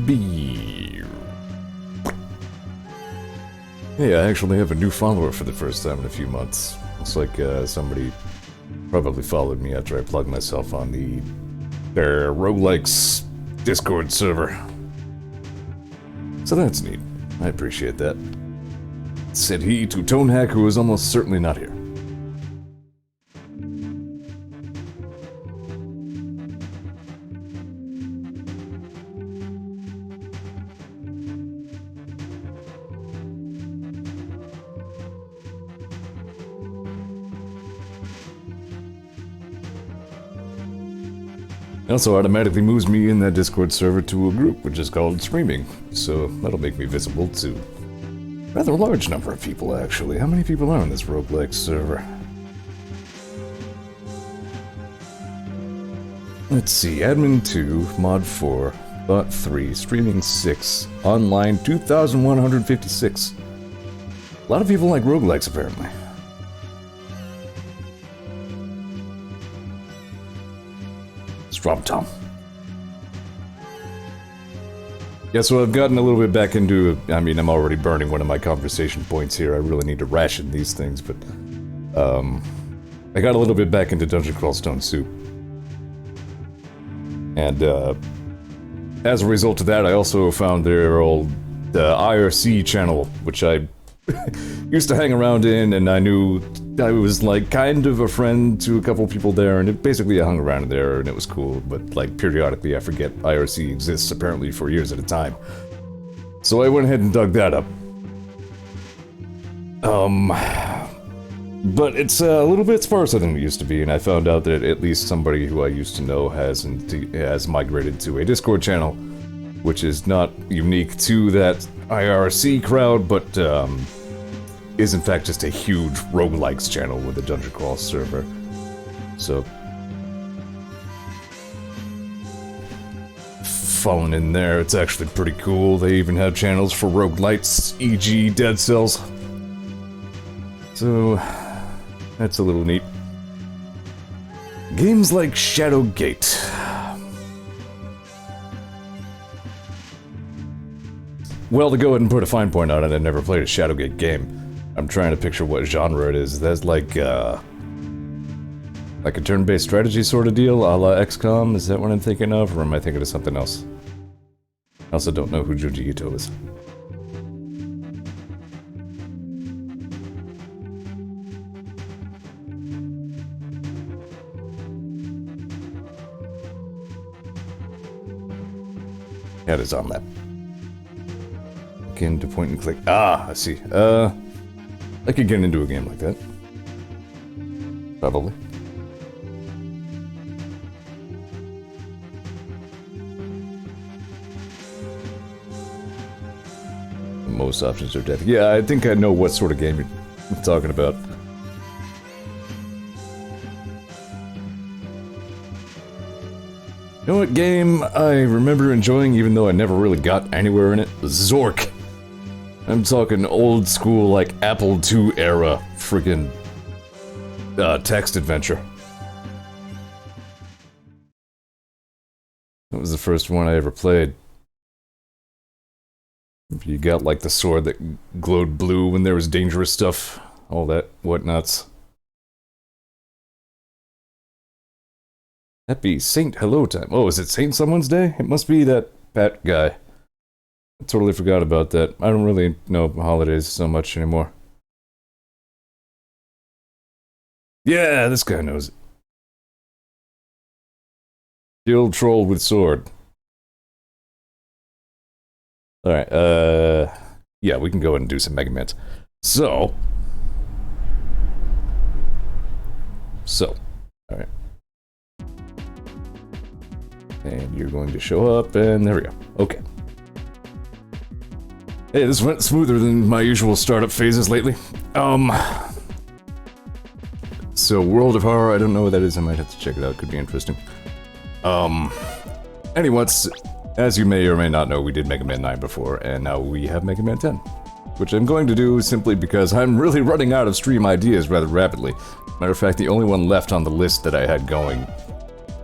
Beer. Hey, I actually have a new follower for the first time in a few months. Looks like somebody probably followed me after I plugged myself on their roguelikes Discord server. So that's neat. I appreciate that. Said he to Tonehack, who is almost certainly not here. It also automatically moves me in that Discord server to a group which is called Streaming, so that'll make me visible to a rather large number of people, actually. How many people are on this roguelike server? Let's see, admin 2, mod 4, bot 3, streaming 6, online 2,156. A lot of people like roguelikes, apparently. From Tom. Yeah, so I've gotten a little bit back into, I mean, I'm already burning one of my conversation points here. I really need to ration these things, but I got a little bit back into Dungeon Crawl Stone Soup. And as a result of that, I also found their old IRC channel, which I used to hang around in, and I knew I was like kind of a friend to a couple people there, and basically I hung around there and it was cool, but like periodically I forget IRC exists apparently for years at a time. So I went ahead and dug that up. But it's a little bit sparser than it used to be, and I found out that at least somebody who I used to know has migrated to a Discord channel, which is not unique to that IRC crowd, but is in fact just a huge roguelikes channel with a Dungeon Crawl server. So, falling in there, it's actually pretty cool. They even have channels for roguelites, e.g. Dead Cells. So, that's a little neat. Games like Shadowgate. Well, to go ahead and put a fine point on it, I never played a Shadowgate game. I'm trying to picture what genre it is. That's like a turn-based strategy sort of deal, a la XCOM? Is that what I'm thinking of, or am I thinking of something else? I also don't know who Junji Ito is. That is on that. Into point and click. Ah, I see. I could get into a game like that. Probably. Most options are death. Yeah, I think I know what sort of game you're talking about. You know what game I remember enjoying even though I never really got anywhere in it? Zork. I'm talking old school, like, Apple II era friggin' text adventure. That was the first one I ever played. You got, like, the sword that glowed blue when there was dangerous stuff. All that whatnots. Happy Saint Hello time. Oh, is it Saint Someone's Day? It must be that Pat guy. I totally forgot about that. I don't really know holidays so much anymore. Yeah, this guy knows it. Kill troll with sword. Alright, yeah, we can go ahead and do some Mega Mans. So, alright. And you're going to show up, and there we go. Okay. Hey, this went smoother than my usual startup phases lately. So, World of Horror, I don't know what that is, I might have to check it out, could be interesting. Anyways, as you may or may not know, we did Mega Man 9 before, and now we have Mega Man 10. Which I'm going to do simply because I'm really running out of stream ideas rather rapidly. Matter of fact, the only one left on the list that I had going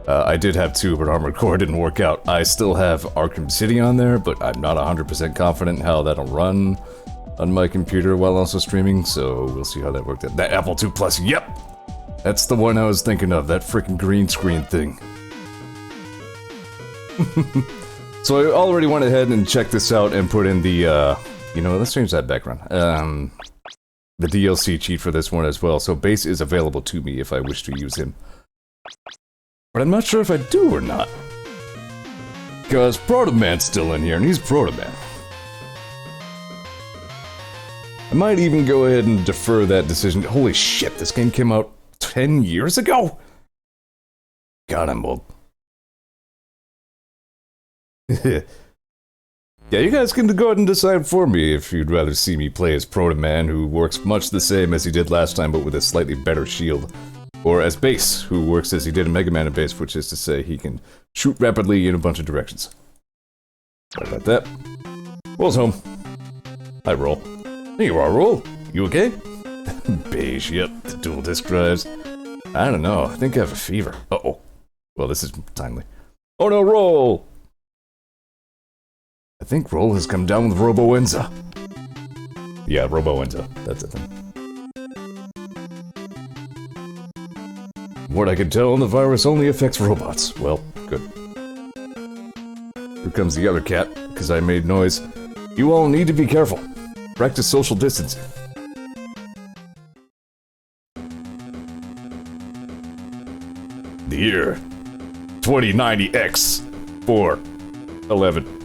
I did have 2, but Armored Core didn't work out. I still have Arkham City on there, but I'm not 100% confident how that'll run on my computer while also streaming, so we'll see how that worked out. That Apple II Plus, yep! That's the one I was thinking of, that freaking green screen thing. So I already went ahead and checked this out and put in the, you know, let's change that background. The DLC cheat for this one as well, so Base is available to me if I wish to use him. But I'm not sure if I do or not. Because Proto Man's still in here, and he's Proto Man. I might even go ahead and defer that decision. Holy shit, this game came out 10 years ago? God, I'm old. Yeah, you guys can go ahead and decide for me if you'd rather see me play as Proto Man, who works much the same as he did last time, but with a slightly better shield. Or as Base, who works as he did in Mega Man and Base, which is to say he can shoot rapidly in a bunch of directions. Sorry about that. Roll's home. Hi, Roll. There you are, Roll. You okay? Beige, yep. The dual disc drives. I don't know. I think I have a fever. Uh-oh. Well, this is timely. Oh no, Roll! I think Roll has come down with Robo-Enza. Yeah, Robo-Enza. That's the thing. What I can tell, the virus only affects robots. Well, good. Here comes the other cat, because I made noise. You all need to be careful. Practice social distancing. The year 2090X 411.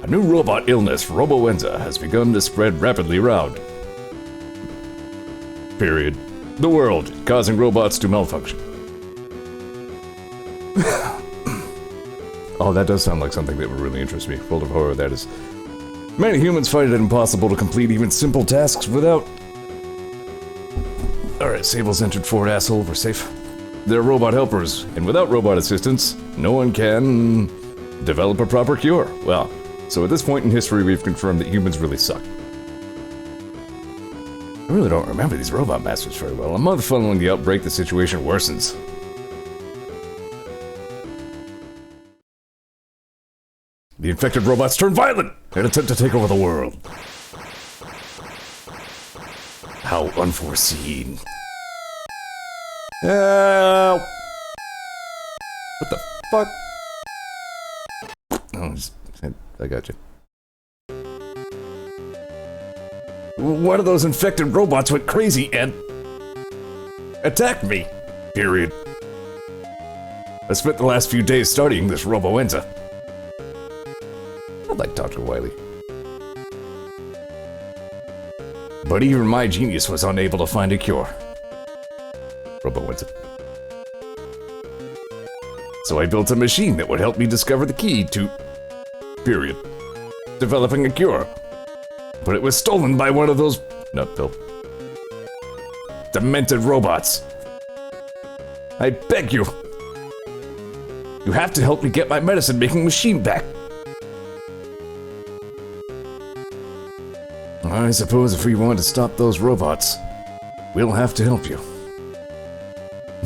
A new robot illness, Robo-Enza, has begun to spread rapidly around. Period. The world, causing robots to malfunction. Oh, that does sound like something that would really interest me. World of Horror, that is. Many humans find it impossible to complete even simple tasks without... Alright, Sable's entered forward, asshole, we're safe. They're robot helpers, and without robot assistance, no one can... develop a proper cure. Well, so at this point in history, we've confirmed that humans really suck. I really don't remember these robot masters very well. A month following the outbreak, the situation worsens. The infected robots turn violent and attempt to take over the world. How unforeseen. Help! What the fuck? Oh, I got you. One of those infected robots went crazy and... attacked me. Period. I spent the last few days studying this Robo-Enza. I like Dr. Wily. But even my genius was unable to find a cure. Robo-Enza. So I built a machine that would help me discover the key to... period. Developing a cure. But it was stolen by one of those... nut pill. Demented robots. I beg you. You have to help me get my medicine-making machine back. I suppose if we want to stop those robots, we'll have to help you.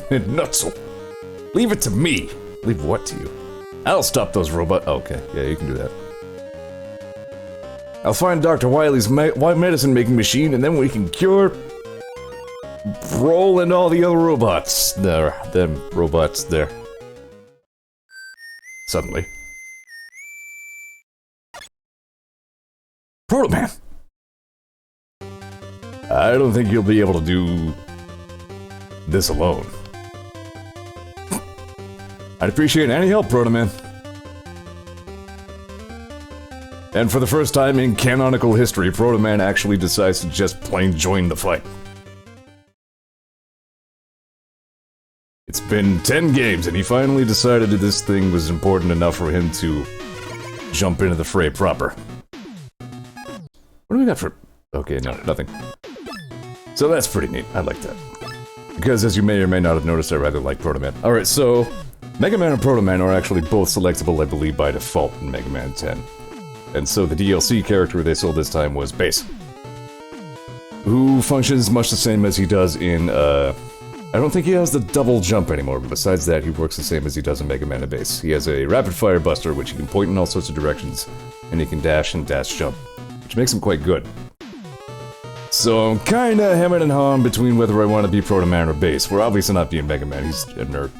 Nutzel. Leave it to me. Leave what to you? I'll stop those robots. Okay, yeah, you can do that. I'll find Dr. Wily's medicine-making machine, and then we can cure... Roll and all the other robots. Them robots there. Suddenly. Proto Man! I don't think you'll be able to do... this alone. I'd appreciate any help, Proto Man. And for the first time in canonical history, Proto Man actually decides to just plain join the fight. It's been 10 games, and he finally decided that this thing was important enough for him to jump into the fray proper. What do we got for... okay, no, nothing. So that's pretty neat. I like that. Because as you may or may not have noticed, I rather like Proto Man. Alright, so... Mega Man and Proto Man are actually both selectable, I believe, by default in Mega Man 10. And so the DLC character they sold this time was Base. Who functions much the same as he does in, I don't think he has the double jump anymore, but besides that, he works the same as he does in Mega Man Base. He has a rapid fire buster, which he can point in all sorts of directions, and he can dash and dash jump, which makes him quite good. So I'm kinda hemming and hawing between whether I want to be Proto Man or Base. We're obviously not being Mega Man, he's a nerd.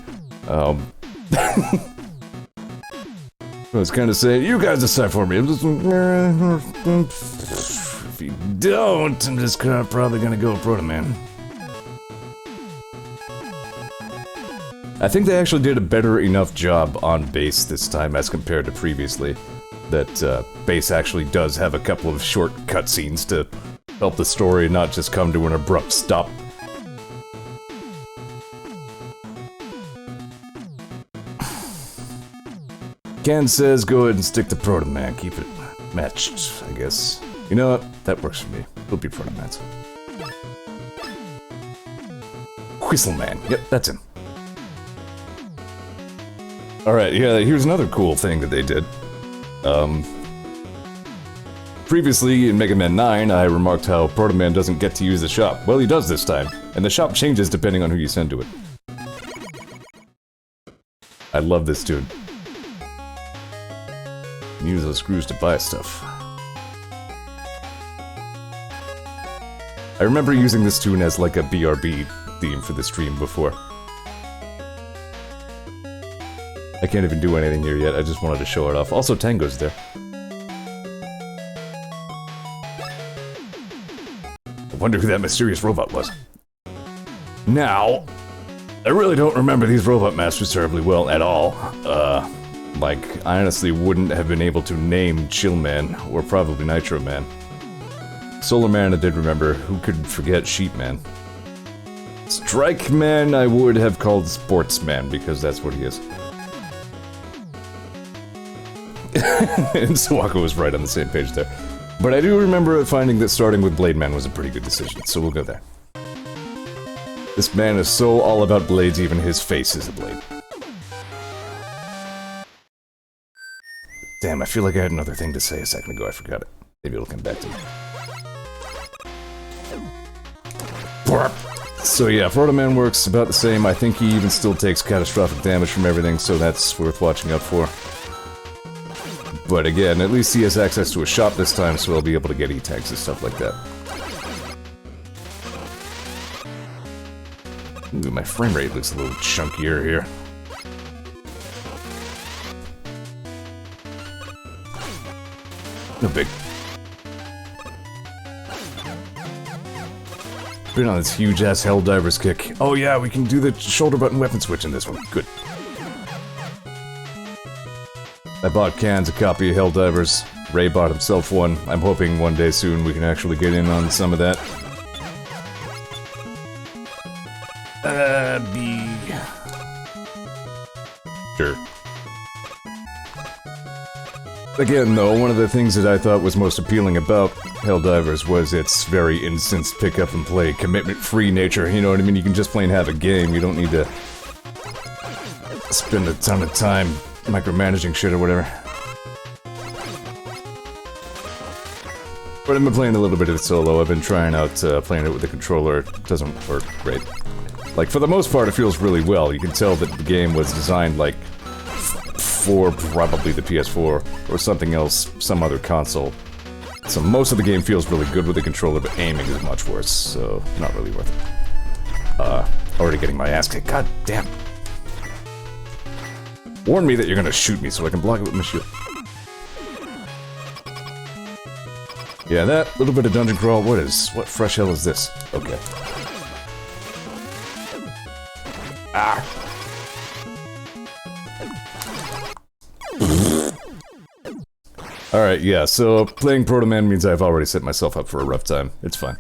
I was kinda saying, you guys decide for me. I'm just... If you don't, I'm just probably gonna go Proto Man. I think they actually did a better enough job on Base this time as compared to previously. That Base actually does have a couple of short cutscenes to help the story not just come to an abrupt stop. Ken says go ahead and stick to Proto Man, keep it matched, I guess. You know what? That works for me. We'll be Proto Mans. Whistle Man. Yep, that's him. Alright, yeah, here's another cool thing that they did. Previously, in Mega Man 9, I remarked how Proto Man doesn't get to use the shop. Well, he does this time, and the shop changes depending on who you send to it. I love this tune. Use those screws to buy stuff. I remember using this tune as like a BRB theme for the stream before. I can't even do anything here yet, I just wanted to show it off. Also, Tango's there. I wonder who that mysterious robot was. Now, I really don't remember these robot masters terribly well at all. Like, I honestly wouldn't have been able to name Chill Man, or probably Nitro Man. Solar Man I did remember, who could forget Sheep Man? Strike Man I would have called Sportsman, because that's what he is. And Sawako was right on the same page there. But I do remember finding that starting with Blade Man was a pretty good decision, so we'll go there. This man is so all about blades, even his face is a blade. Damn, I feel like I had another thing to say a second ago, I forgot it. Maybe it'll come back to me. So yeah, Proto Man works about the same. I think he even still takes catastrophic damage from everything, so that's worth watching out for. But again, at least he has access to a shop this time, so I'll be able to get E-tanks and stuff like that. Ooh, my frame rate looks a little chunkier here. No big. Been on this huge-ass Helldiver's kick. Oh yeah, we can do the shoulder button weapon switch in this one. Good. I bought Cans a copy of Helldivers. Ray bought himself one. I'm hoping one day soon we can actually get in on some of that. Sure. Again, though, one of the things that I thought was most appealing about Helldivers was its very instant pick-up-and-play, commitment-free nature. You know what I mean? You can just plain have a game. You don't need to spend a ton of time micromanaging shit or whatever. But I've been playing a little bit of it solo. I've been trying out playing it with the controller. It doesn't work great. Like, for the most part, it feels really well. You can tell that the game was designed, like, for probably the PS4 or something else, some other console. So most of the game feels really good with the controller, but aiming is much worse, so not really worth it. Already getting my ass kicked. God damn. Warn me that you're gonna shoot me so I can block it with my shield. Yeah, that little bit of dungeon crawl, what fresh hell is this? Okay. Ah! Alright, yeah, so playing Proto Man means I've already set myself up for a rough time. It's fine.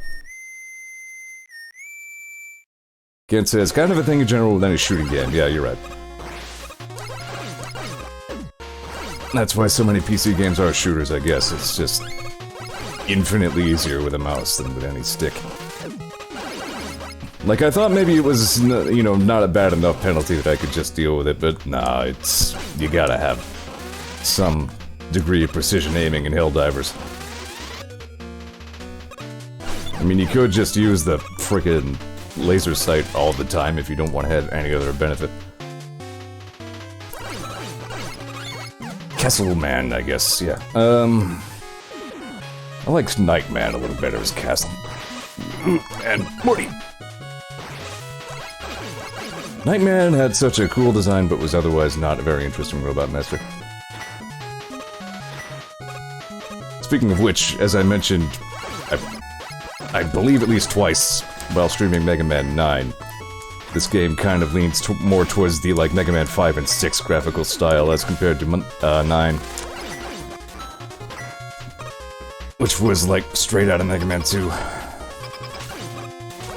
Can't say it's kind of a thing in general with any shooting game. Yeah, you're right. That's why so many PC games are shooters, I guess. It's just infinitely easier with a mouse than with any stick. Like, I thought maybe it was, you know, not a bad enough penalty that I could just deal with it, but nah, it's... you gotta have some degree of precision aiming in Helldivers. I mean, you could just use the frickin' laser sight all the time if you don't want to have any other benefit. Castle Man, I guess, yeah. I like Nightman a little better as Castle. And Morty! Nightman had such a cool design, but was otherwise not a very interesting robot master. Speaking of which, as I mentioned, I believe at least twice while streaming Mega Man 9, this game kind of leans more towards the, like, Mega Man 5 and 6 graphical style as compared to 9. Which was, like, straight out of Mega Man 2.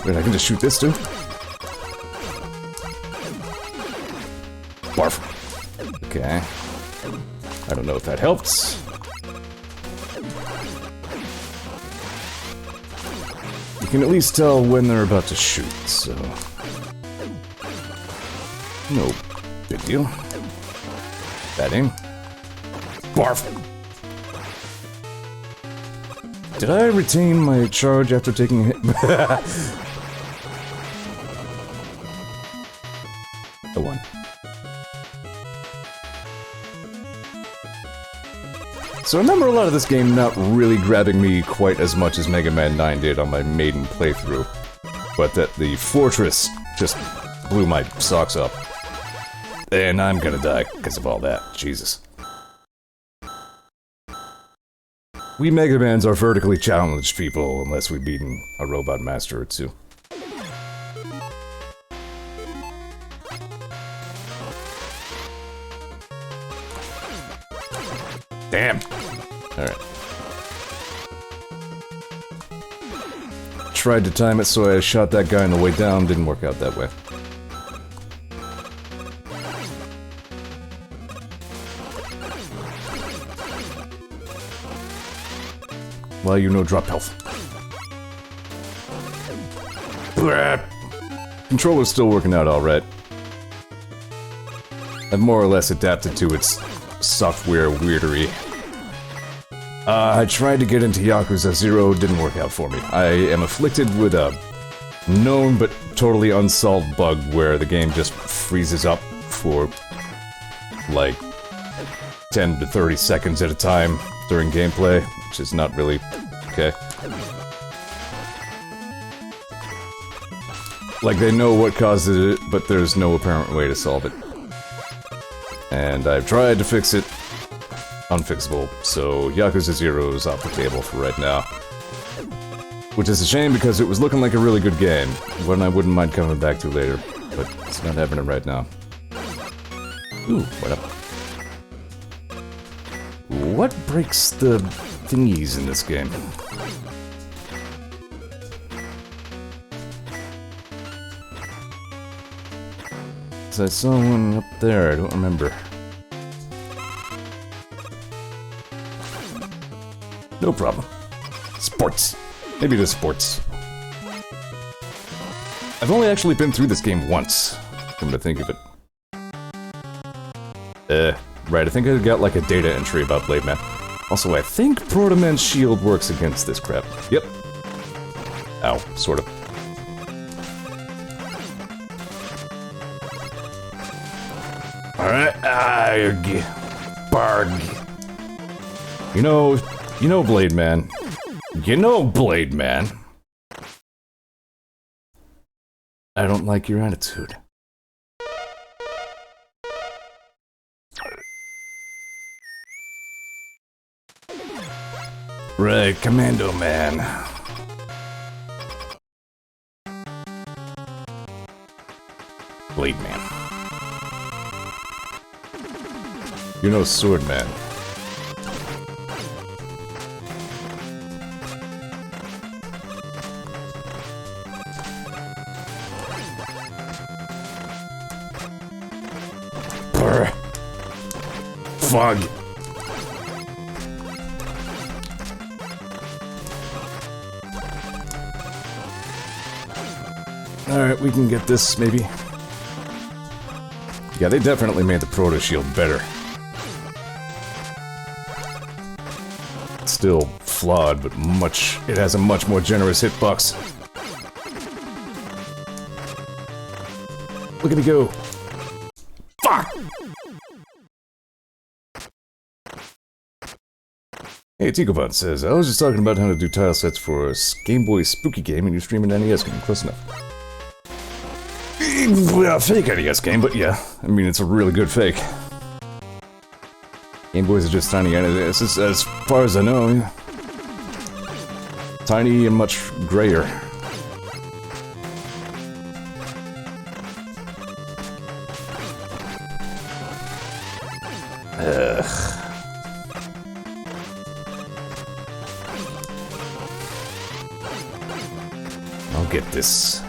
Wait, I can just shoot this too? Barf. Okay. I don't know if that helps. You can at least tell when they're about to shoot, so... no big deal. That in. Barf! Did I retain my charge after taking a hit? A 1. So I remember a lot of this game not really grabbing me quite as much as Mega Man 9 did on my maiden playthrough. But that the fortress just blew my socks up. And I'm gonna die because of all that. Jesus. We Mega Mans are vertically challenged people, unless we've beaten a robot master or two. Damn! Alright. Tried to time it so I shot that guy on the way down, didn't work out that way. Well, you know, drop health. Controller's still working out alright. I've more or less adapted to its software weirdery. I tried to get into Yakuza 0, didn't work out for me. I am afflicted with a known but totally unsolved bug where the game just freezes up for like 10 to 30 seconds at a time during gameplay, which is not really okay. Like, they know what causes it, but there's no apparent way to solve it. And I've tried to fix it. Unfixable, so Yakuza 0 is off the table for right now. Which is a shame because it was looking like a really good game, one I wouldn't mind coming back to later, but it's not happening right now. Ooh, what up? What breaks the thingies in this game? So I saw one up there, I don't remember. No problem. Sports. Maybe it is sports. I've only actually been through this game once, come to think of it. Right, I think I got like a data entry about Blade Man. Also, I think Proto Man's shield works against this crap. Yep. Ow, sort of. Alright, barg. You know, Blade Man. You know, Blade Man. I don't like your attitude. Right, Commando Man. Blade Man. You know, Sword Man. Fog. Alright, we can get this, maybe. Yeah, they definitely made the Proto Shield better. It's still flawed, but it has a much more generous hitbox. Look at me go. Fuck! Hey, Tigobot says, I was just talking about how to do tile sets for a Game Boy spooky game and you stream an NES game. Close enough. Well, fake NES game, but yeah. I mean, it's a really good fake. Game Boys are just tiny NES, as far as I know, yeah. Tiny and much grayer. Ugh. I'll get this.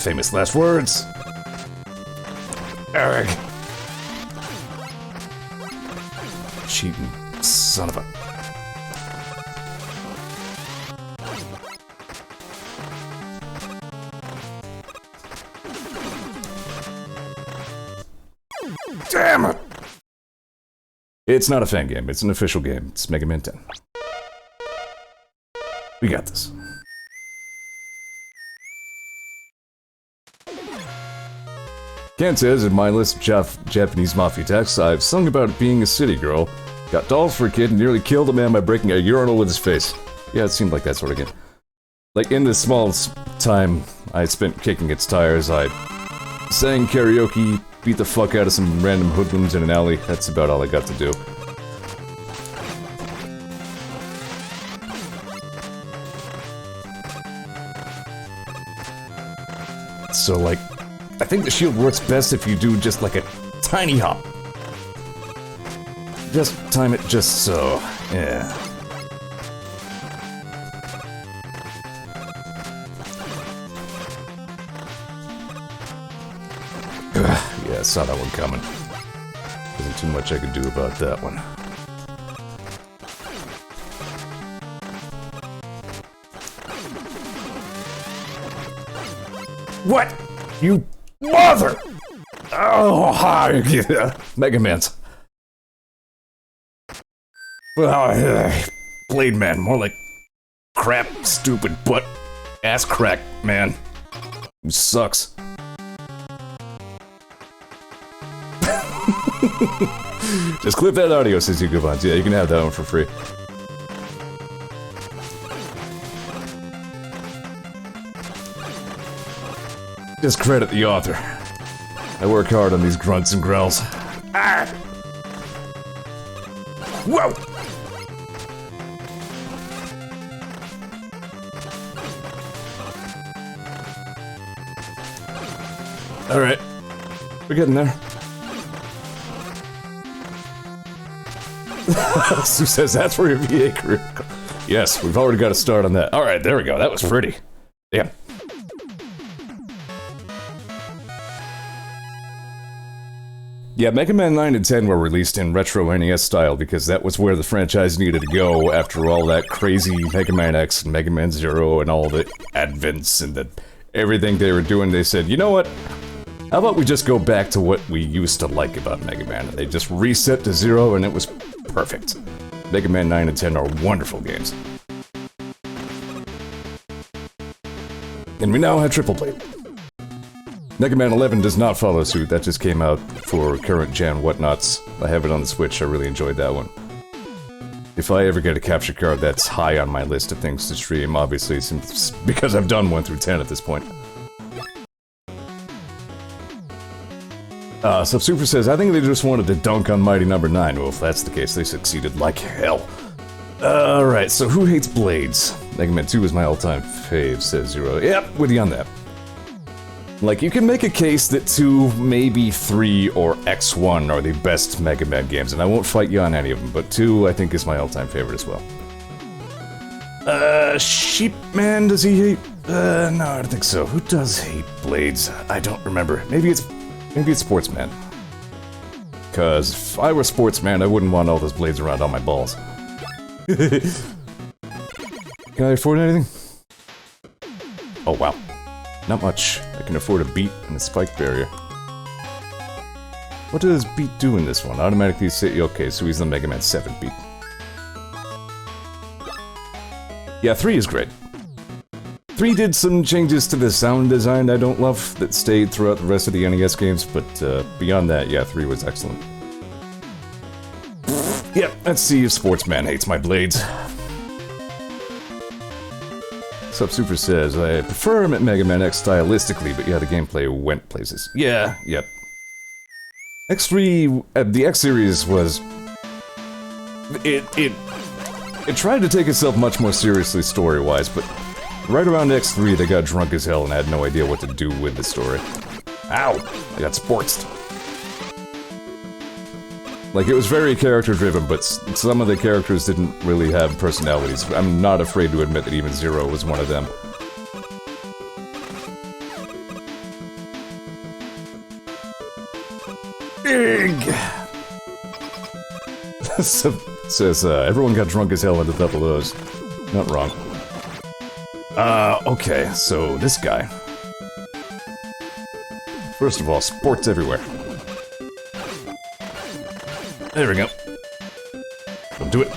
Famous last words. Eric. Cheating son of a... Damn it! It's not a fan game, it's an official game. It's Mega Man 10. We got this. Ken says, in my list of Japanese mafia texts, I've sung about being a city girl, got dolls for a kid, and nearly killed a man by breaking a urinal with his face. Yeah, it seemed like that sort of game. Like, in the small time I spent kicking its tires, I sang karaoke, beat the fuck out of some random hoodlums in an alley. That's about all I got to do. So, like, I think the shield works best if you do just like a tiny hop. Just time it just so, yeah. Yeah, I saw that one coming. Wasn't too much I could do about that one. What? You mother! Oh, hi! Yeah. Mega Man's. Blade Man, more like crap, stupid butt, ass crack man. Who sucks. Just clip that audio, says you go on. Yeah, you can have that one for free. Just credit the author. I work hard on these grunts and growls. Ah! Whoa! Alright. We're getting there. Sue says that's for your VA career. Yes, we've already got a start on that. Alright, there we go. That was pretty. Damn. Yeah, Mega Man 9 and 10 were released in retro NES style because that was where the franchise needed to go after all that crazy Mega Man X and Mega Man Zero and all the advents and everything they were doing. They said, you know what? How about we just go back to what we used to like about Mega Man? And they just reset to 0 and it was perfect. Mega Man 9 and 10 are wonderful games. And we now have Triple Blade. Mega Man 11 does not follow suit, that just came out for current gen whatnots. I have it on the Switch, I really enjoyed that one. If I ever get a capture card, that's high on my list of things to stream, obviously, since because I've done 1 through 10 at this point. Subsuper says, I think they just wanted to dunk on Mighty Number 9. Well, if that's the case, they succeeded like hell. Alright, so who hates Blades? Mega Man 2 is my all-time fave, says Zero. Yep, with you on that. Like, you can make a case that 2, maybe 3, or X1 are the best Mega Man games, and I won't fight you on any of them, but 2, I think, is my all-time favorite as well. Sheepman, does he hate? No, I don't think so. Who does hate Blades? I don't remember. Maybe it's Sportsman. Cause if I were Sportsman, I wouldn't want all those blades around on my balls. Can I afford anything? Oh, wow. Not much. I can afford a beat and a spike barrier. What does beat do in this one? Automatically say, okay, so he's the Mega Man 7 beat. Yeah, 3 is great. 3 did some changes to the sound design I don't love that stayed throughout the rest of the NES games, but beyond that, yeah, 3 was excellent. Yep, let's see if Sportsman hates my blades. Sup Super says, I prefer Mega Man X stylistically, but yeah, the gameplay went places. Yeah, yep. X3, the X series was... It tried to take itself much more seriously story-wise, but right around X3 they got drunk as hell and had no idea what to do with the story. Ow! I got sportsed. Like, it was very character-driven, but some of the characters didn't really have personalities. I'm not afraid to admit that even Zero was one of them. Big! Says, everyone got drunk as hell at the double O's. Not wrong. Okay, so this guy. First of all, sports everywhere. There we go. Don't do it.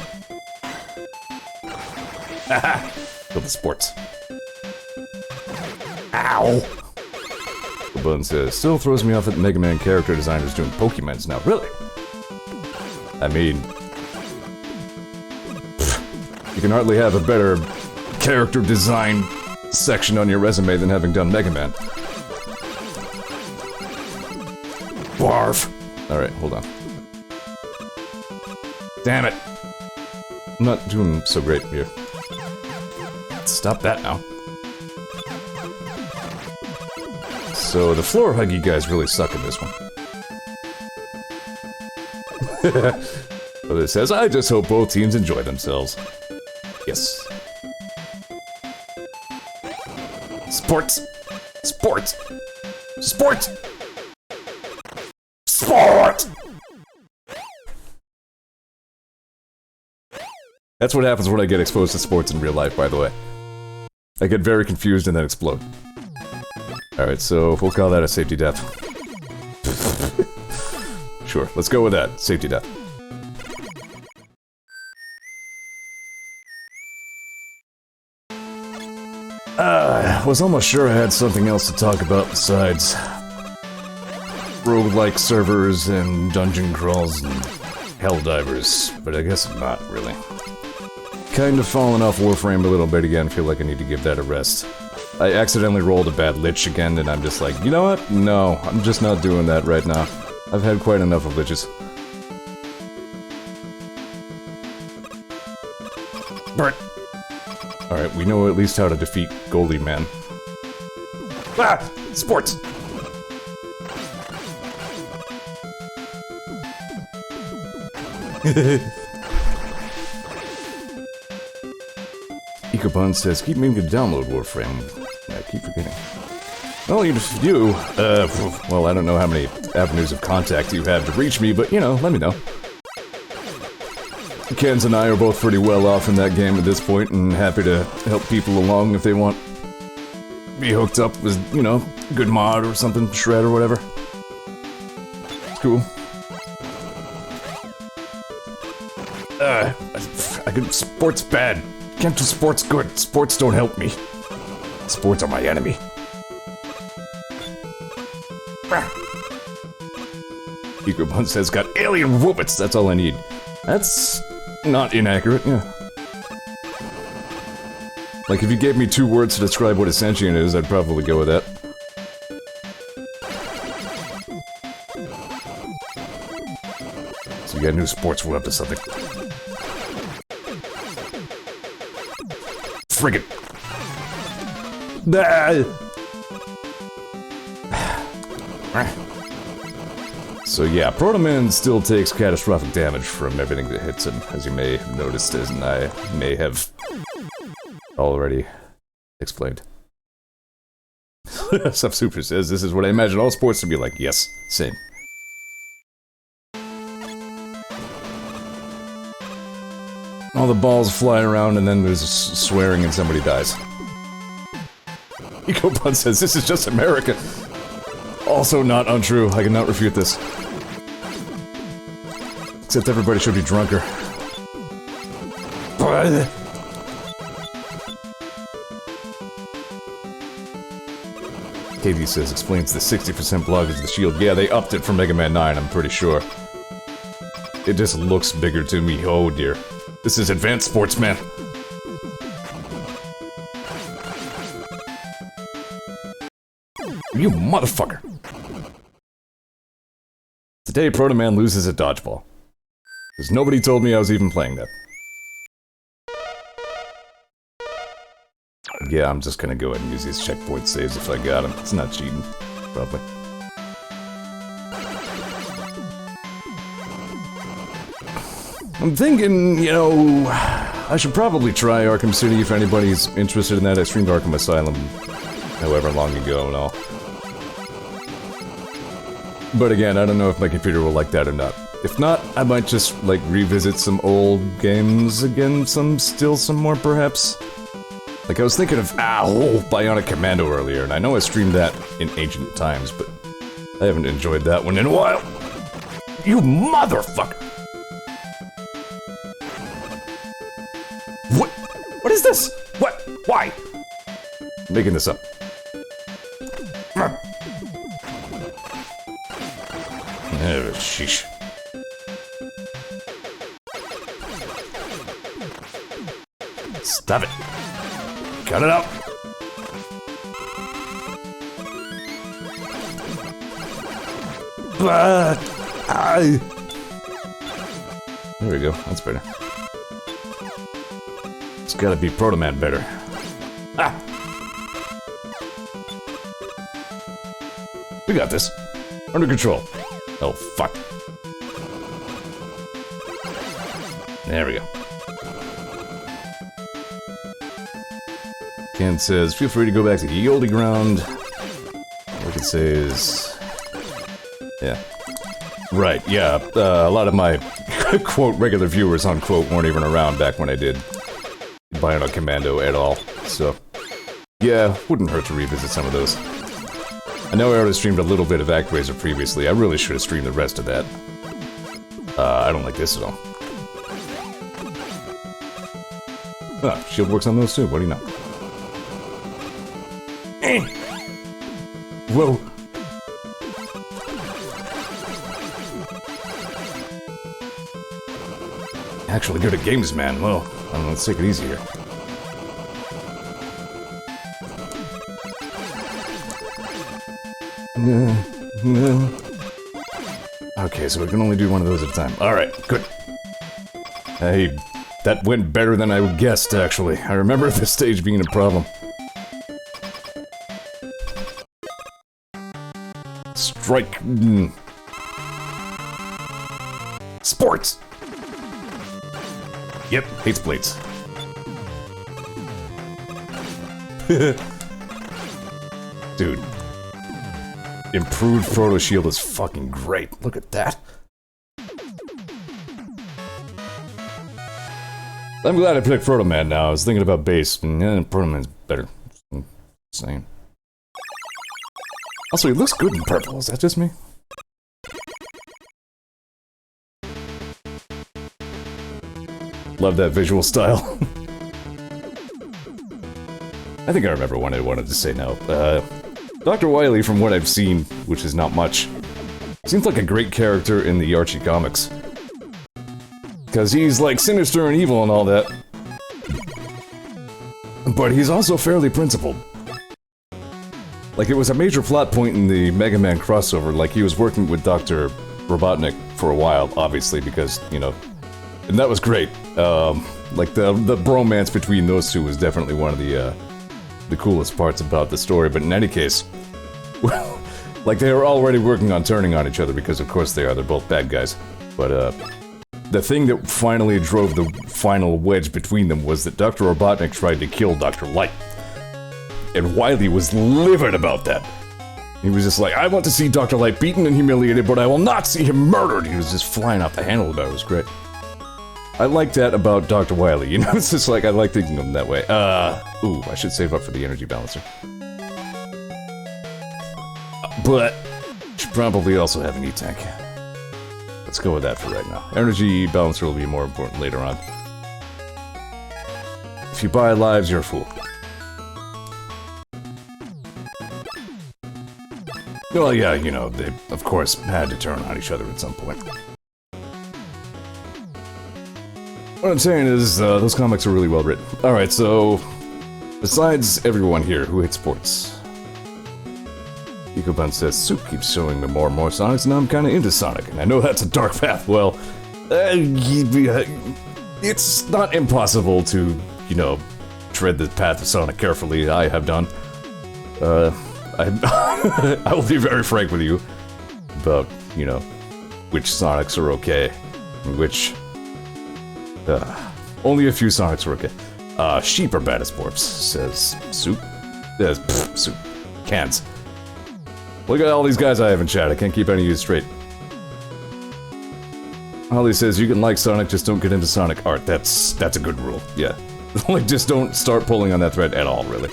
Haha! Kill the sports. Ow! The button says, still throws me off that Mega Man character designers doing Pokemons now. Really? I mean... you can hardly have a better character design section on your resume than having done Mega Man. Barf! Alright, hold on. Damn it! I'm not doing so great here. Stop that now. So, the floor huggy guys really suck in this one. But it says, I just hope both teams enjoy themselves. Yes. Sports! Sports! Sports! Sport! That's what happens when I get exposed to sports in real life, by the way. I get very confused and then explode. Alright, so we'll call that a safety death. Sure, let's go with that. Safety death. Was almost sure I had something else to talk about besides roguelike servers and dungeon crawls and helldivers, but I guess not really. Kind of fallen off Warframe a little bit again, feel like I need to give that a rest. I accidentally rolled a bad Lich again, and I'm just like, you know what? No, I'm just not doing that right now. I've had quite enough of Liches. Bert! Alright, we know at least how to defeat Goldie Man. Ah! Sports! Ecopun says, keep meaning to download Warframe. I keep forgetting. Well, if you do, well, I don't know how many avenues of contact you have to reach me, but, you know, let me know. Ken's and I are both pretty well off in that game at this point, and happy to help people along if they want be hooked up with, you know, good mod or something, shred or whatever. It's cool. I can... sports bad. Can't do sports good. Sports don't help me. Sports are my enemy. Ecobun says, got alien robots, that's all I need. That's not inaccurate, yeah. Like, if you gave me 2 words to describe what a sentient is, I'd probably go with that. So you got a new sports, we're up to something. Friggin'. So yeah, Proto Man still takes catastrophic damage from everything that hits him, as you may have noticed, and I may have already explained. Subsuper says, this is what I imagine all sports to be like. Yes, same. All the balls fly around and then there's swearing and somebody dies. Ecopun says, this is just America. Also not untrue, I cannot refute this. Except everybody should be drunker. KD says, explains the 60% blockage of the shield. Yeah, they upped it for Mega Man 9, I'm pretty sure. It just looks bigger to me. Oh dear. This is advanced sportsman. You motherfucker. Today, Proto Man loses at dodgeball. Because nobody told me I was even playing that. Yeah, I'm just gonna go ahead and use these checkpoint saves if I got them. It's not cheating, probably. I'm thinking, you know, I should probably try Arkham City if anybody's interested in that. I streamed Arkham Asylum however long ago and all. But again, I don't know if my computer will like that or not. If not, I might just, like, revisit some old games again, some more, perhaps? Like, I was thinking of, Bionic Commando earlier, and I know I streamed that in ancient times, but I haven't enjoyed that one in a while. You motherfucker! What? What is this? What? Why? I'm making this up. Sheesh. Stop it. Cut it out. There we go. That's better. It's gotta be Proto Man better. Ah! We got this. Under control. Oh, fuck. There we go. Ken says, feel free to go back to the oldie ground. Like it says... Yeah. Right, yeah. A lot of my, quote, regular viewers, unquote, weren't even around back when I did Bionic Commando at all. So, yeah, wouldn't hurt to revisit some of those. I know I already streamed a little bit of ActRaiser previously. I really should have streamed the rest of that. I don't like this at all. Oh, shield works on those too, what do you know? Whoa. Actually good at games, man. Well, I don't know, let's take it easy here. Okay, so we can only do one of those at a time. Alright, good. Hey, that went better than I guessed, actually. I remember this stage being a problem. Strike. Sports! Yep, hates blades. Dude. Improved Proto Shield is fucking great. Look at that. I'm glad I picked Proto Man now. I was thinking about base. Proto Man's better. Same. Also, he looks good in purple. Is that just me? Love that visual style. I think I remember what I wanted to say now. Dr. Wily, from what I've seen, which is not much, seems like a great character in the Archie comics. Because he's, like, sinister and evil and all that. But he's also fairly principled. Like, it was a major plot point in the Mega Man crossover, like, he was working with Dr. Robotnik for a while, obviously, because, you know... And that was great. Like, the bromance between those two was definitely one of the coolest parts about the story, but in any case... Well, like, they were already working on turning on each other, because of course they are, they're both bad guys. But, the thing that finally drove the final wedge between them was that Dr. Robotnik tried to kill Dr. Light. And Wily was livid about that. He was just like, I want to see Dr. Light beaten and humiliated, but I will not see him murdered! He was just flying off the handle about it, it was great. I like that about Dr. Wily, you know, it's just like, I like thinking of him that way. Ooh, I should save up for the energy balancer. But, should probably also have an E-tank. Let's go with that for right now. Energy balancer will be more important later on. If you buy lives, you're a fool. Well, yeah, you know, they, of course, had to turn on each other at some point. What I'm saying is, those comics are really well written. Alright, so... besides everyone here who hates sports... Ecobun says, Soup keeps showing me more and more Sonics, and I'm kinda into Sonic, and I know that's a dark path. Well, it's not impossible to, you know, tread the path of Sonic carefully. I have done. I will be very frank with you about, you know, which Sonics are okay, and which... only a few Sonics are okay. Sheep are bad at sports, says Soup. Soup. Cans. Look at all these guys I have in chat, I can't keep any of you straight. Holly says, you can like Sonic, just don't get into Sonic art. That's a good rule, yeah. Like, just don't start pulling on that thread at all, really.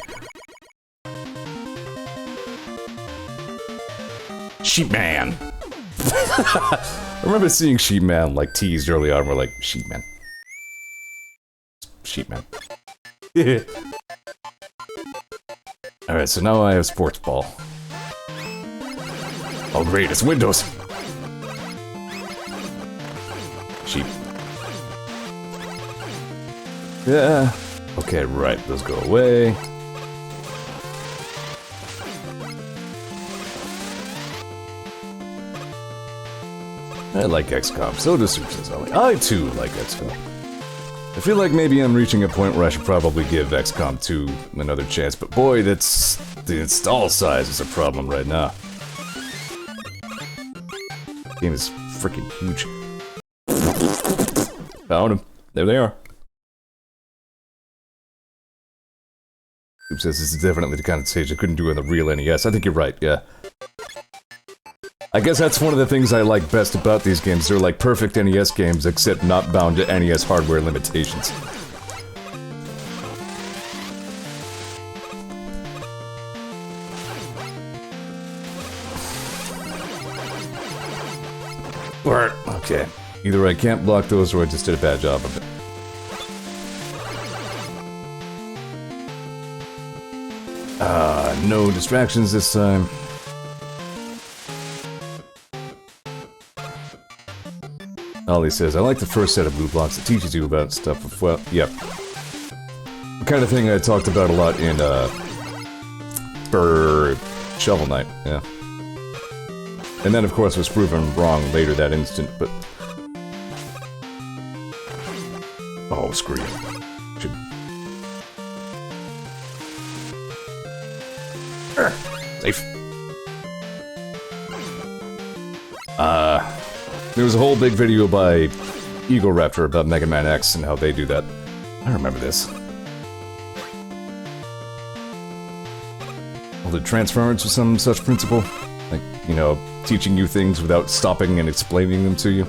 Sheepman! I remember seeing Sheepman, like, teased early on, we're like, Sheepman. Sheepman. Alright, so now I have Sports Ball. Oh great, it's Windows! Sheep. Yeah. Okay, right, those go away. I like XCOM, so does Soup. I too like XCOM. I feel like maybe I'm reaching a point where I should probably give XCOM 2 another chance, but boy, the install size is a problem right now. Game is freaking huge. Found them. There they are. Soup says this is definitely the kind of stage I couldn't do on the real NES. I think you're right, yeah. I guess that's one of the things I like best about these games. They're like perfect NES games, except not bound to NES hardware limitations. Okay. Either I can't block those or I just did a bad job of it. No distractions this time. Ollie says, I like the first set of blue blocks. It teaches you about stuff. Well, yep. The kind of thing I talked about a lot in, Shovel Knight, yeah. And then, of course, was proven wrong later that instant, but... oh, screw you. Should... safe. There was a whole big video by Eagle Raptor about Mega Man X and how they do that. I remember this. Well, the transference or some such principle? Like, you know, teaching you things without stopping and explaining them to you?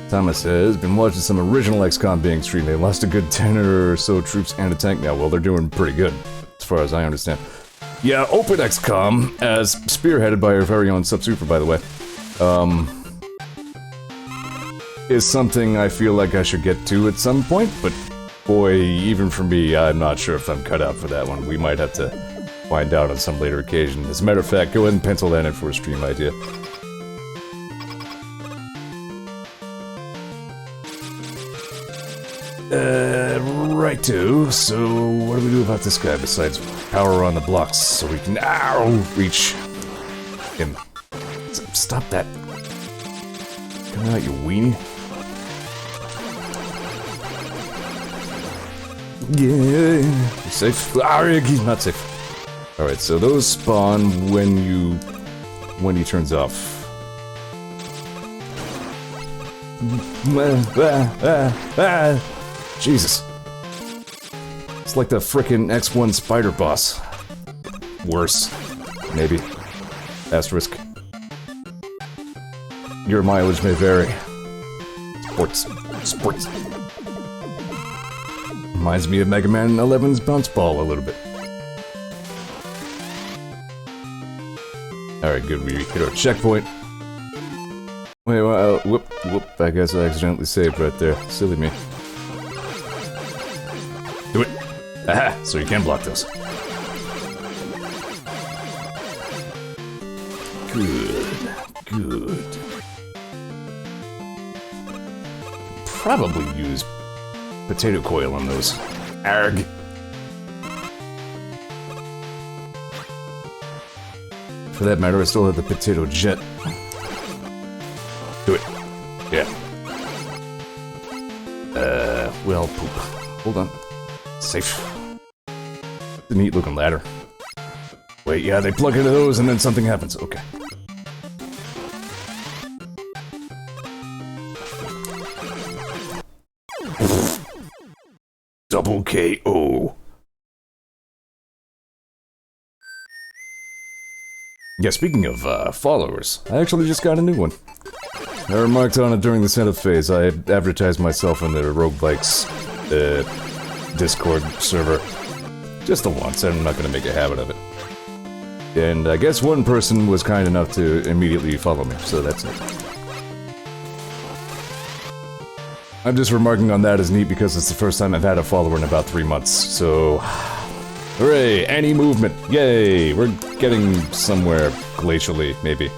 Thomas says, been watching some original XCOM being streamed. They lost a good 10 or so troops and a tank now. Well, they're doing pretty good, as far as I understand. Yeah, Open XCOM, as spearheaded by our very own Subsuper, by the way, is something I feel like I should get to at some point, but boy, even for me, I'm not sure if I'm cut out for that one. We might have to find out on some later occasion. As a matter of fact, go ahead and pencil that in for a stream idea. Righto, so what do we do about this guy besides power on the blocks so we can, reach him? Stop that. Come out, you weenie. Yeah, you're safe. He's not safe. Alright, so those spawn when he turns off. Jesus. It's like the frickin' X1 spider boss. Worse. Maybe. Asterisk. Your mileage may vary. Sports. Reminds me of Mega Man 11's bounce ball a little bit. Alright, good. We hit our checkpoint. Wait, whoop. I guess I accidentally saved right there. Silly me. Do it. Aha! So you can block those. Good. Good. Probably use potato coil on those. Arg. For that matter, I still have the potato jet. Do it. Yeah. Well, poop. Hold on. Safe. The neat looking ladder. Wait, yeah, they plug into those and then something happens. Okay. Double KO. Yeah, speaking of followers, I actually just got a new one. I remarked on it during the setup phase. I advertised myself in the Roguelikes Discord server. Just the once, I'm not gonna make a habit of it. And I guess one person was kind enough to immediately follow me, so that's it. I'm just remarking on that as neat because it's the first time I've had a follower in about 3 months, so... Hooray! Any movement! Yay! We're getting somewhere glacially, maybe.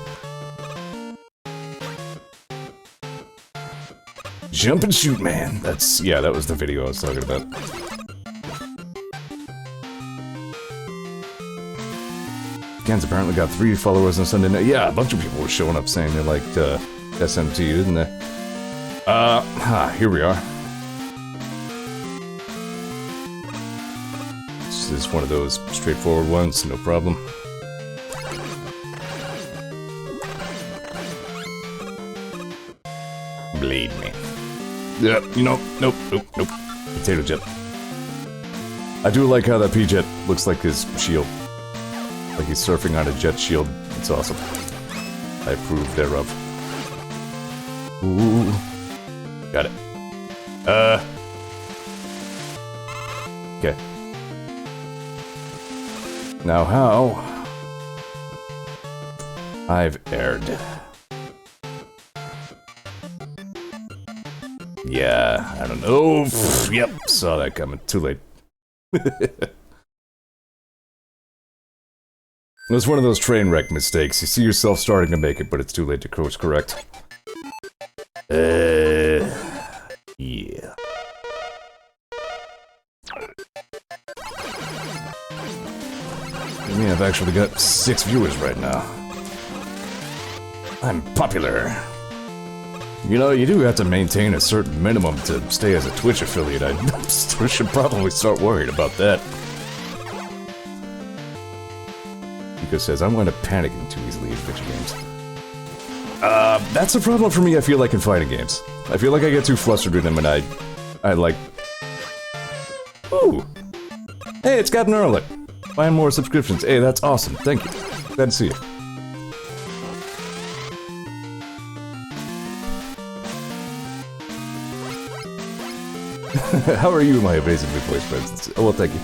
Jump and shoot, man! That's... yeah, that was the video I was talking about. Ken's apparently got 3 followers on Sunday night. Yeah, a bunch of people were showing up saying they liked SMT, didn't they? Here we are. This is one of those straightforward ones, no problem. Bleed me. Yeah, you know, nope. Potato jet. I do like how that P-jet looks like his shield. Like he's surfing on a jet shield. It's awesome. I approve thereof. Ooh. Got it. Okay. Now how? I've erred. Yeah, I don't know. Yep, saw that coming. Too late. It was one of those train wreck mistakes. You see yourself starting to make it, but it's too late to course correct. Yeah. I mean, I've actually got 6 viewers right now. I'm popular. You know, you do have to maintain a certain minimum to stay as a Twitch affiliate. I should probably start worrying about that. Nico says, I'm going to panic too easily in video games. That's a problem for me, I feel like, in fighting games. I feel like I get too flustered with them and I like... Ooh! Hey, it's gotten early. Buying more subscriptions. Hey, that's awesome. Thank you. Glad to see you. How are you, my amazingly voiced friends? Oh, well, thank you.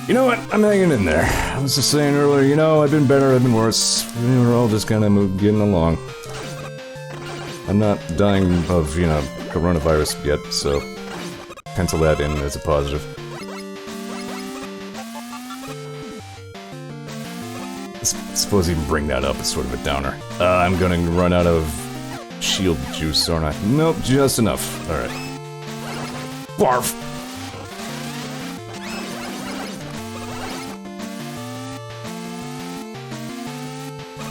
You know what? I'm hanging in there. I was just saying earlier, you know, I've been better, I've been worse. We're all just kind of getting along. I'm not dying of, you know, coronavirus yet, so pencil that in as a positive. I suppose even bring that up is sort of a downer. I'm gonna run out of shield juice, aren't I? Nope, just enough. Alright. Barf!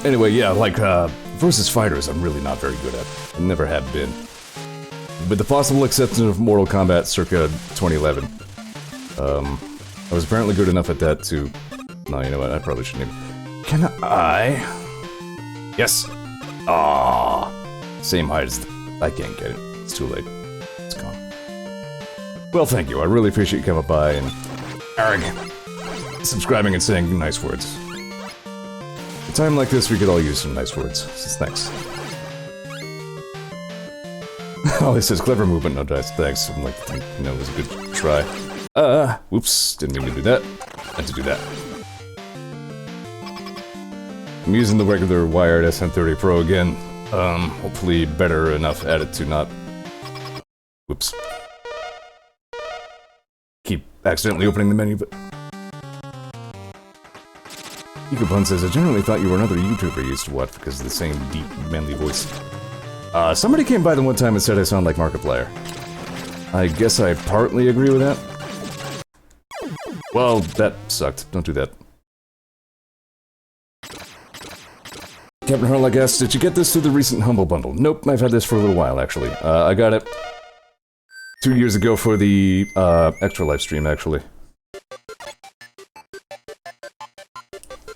Anyway, yeah, like, versus fighters I'm really not very good at. I never have been. With the possible exception of Mortal Kombat circa 2011. I was apparently good enough at that to... No, you know what, I probably shouldn't even... Can I... Yes! Ah, same height as... I can't get it. It's too late. It's gone. Well, thank you. I really appreciate you coming by and... subscribing and saying nice words. At a time like this, we could all use some nice words. It's nice. Oh, he says clever movement, no dice. Thanks. I'm like, you know, it was a good try. Whoops. Didn't mean to do that. Meant to do that. I'm using the regular wired SM30 Pro again. Hopefully better enough at it to not... Whoops. keep accidentally opening the menu, but... Ikabun says, I generally thought you were another YouTuber you used to watch because of the same deep, manly voice. Somebody came by the one time and said I sound like Markiplier. I guess I partly agree with that. Well, that sucked. Don't do that. Captain Harlock asks, did you get this through the recent Humble Bundle? Nope, I've had this for a little while, actually. I got it 2 years ago for the, extra live stream, actually.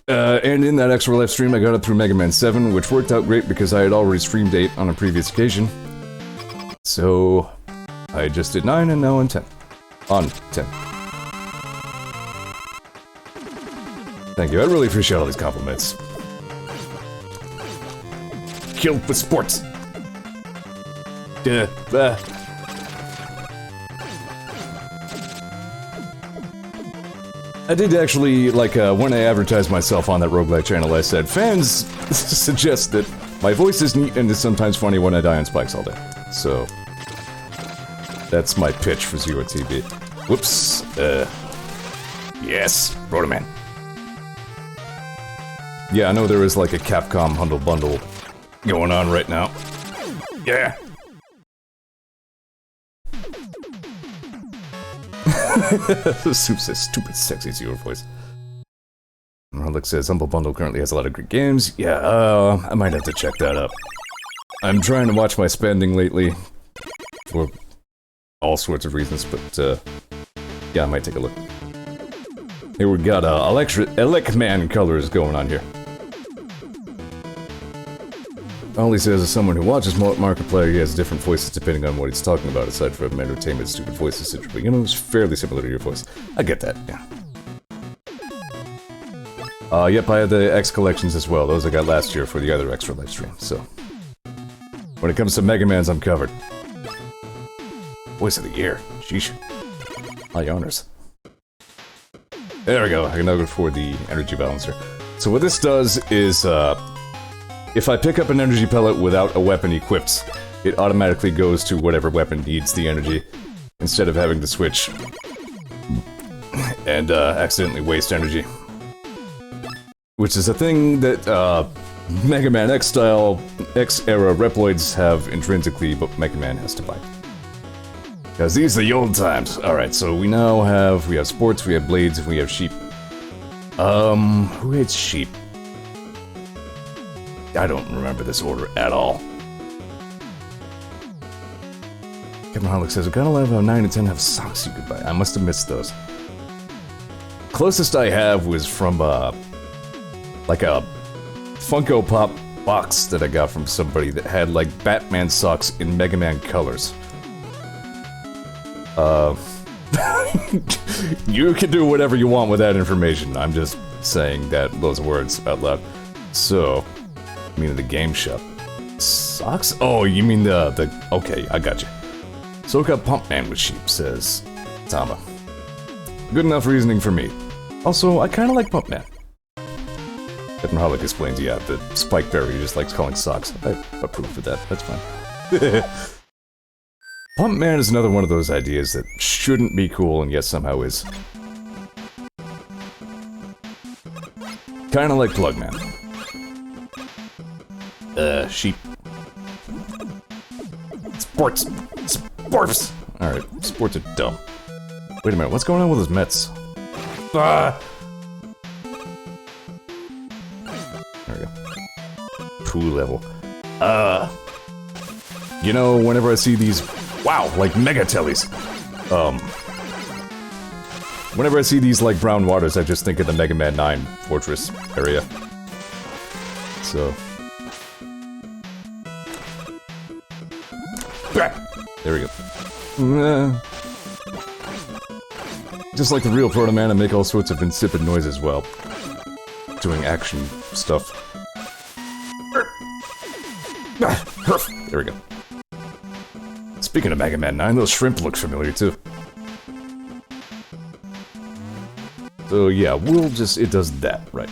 And in that extra live stream, I got it through Mega Man 7, which worked out great because I had already streamed 8 on a previous occasion. So, I just did 9 and now on 10. On 10. Thank you, I really appreciate all these compliments. Killed with sports. I did actually, like, when I advertised myself on that roguelike channel, I said, fans suggest that my voice is neat and is sometimes funny when I die on spikes all day. So, that's my pitch for Zeor TV. Whoops, yes, Proto Man. Yeah, I know there is like a Capcom Humble Bundle going on right now. Yeah! Stupid sexy Zeor voice. Harlock says Humble Bundle currently has a lot of great games. Yeah, I might have to check that up. I'm trying to watch my spending lately. For all sorts of reasons, but yeah, I might take a look. Here we got Elecman colors going on here. All he says is someone who watches Markiplier, he has different voices depending on what he's talking about, aside from entertainment, stupid voices, etc. But you know, it's fairly similar to your voice. I get that, yeah. Yep, I had the X collections as well. Those I got last year for the other extra live stream, so... When it comes to Mega Mans, I'm covered. Voice of the year. Sheesh. High honors. There we go. I can now go for the energy balancer. So what this does is, if I pick up an energy pellet without a weapon equipped, it automatically goes to whatever weapon needs the energy, instead of having to switch and accidentally waste energy. Which is a thing that Mega Man X-style, X-era Reploids have intrinsically, but Mega Man has to buy. Because these are the old times. Alright, so we now have, we have sports, we have blades, and we have sheep. Who hates sheep? I don't remember this order at all. Captain Harlock says, I gotta love how 9 and 10 have socks you could buy. I must have missed those. Closest I have was from, like a Funko Pop box that I got from somebody that had, like, Batman socks in Mega Man colors. You can do whatever you want with that information. I'm just saying those words out loud. So, you mean the game shop. Socks? Oh, you mean the okay, I got you. So got Pump Man with sheep, says Tama. Good enough reasoning for me. Also, I kinda like Pump Man. Captain Harlock explains, yeah, the Spike Berry just likes calling socks. I approve of that, that's fine. Pump Man is another one of those ideas that shouldn't be cool and yet somehow is. Kinda like Plug Man. Sheep. Sports! Sports! Alright, sports are dumb. Wait a minute, what's going on with those Mets? Ah! There we go. Pool level. You know, whenever I see these... Wow, like mega tellies. Whenever I see these, like, brown waters, I just think of the Mega Man 9 Fortress area. So... There we go. Just like the real Proto Man, I make all sorts of insipid noises while doing action stuff. There we go. Speaking of Mega Man 9, those shrimp look familiar too. So yeah, we'll just... it does that, right.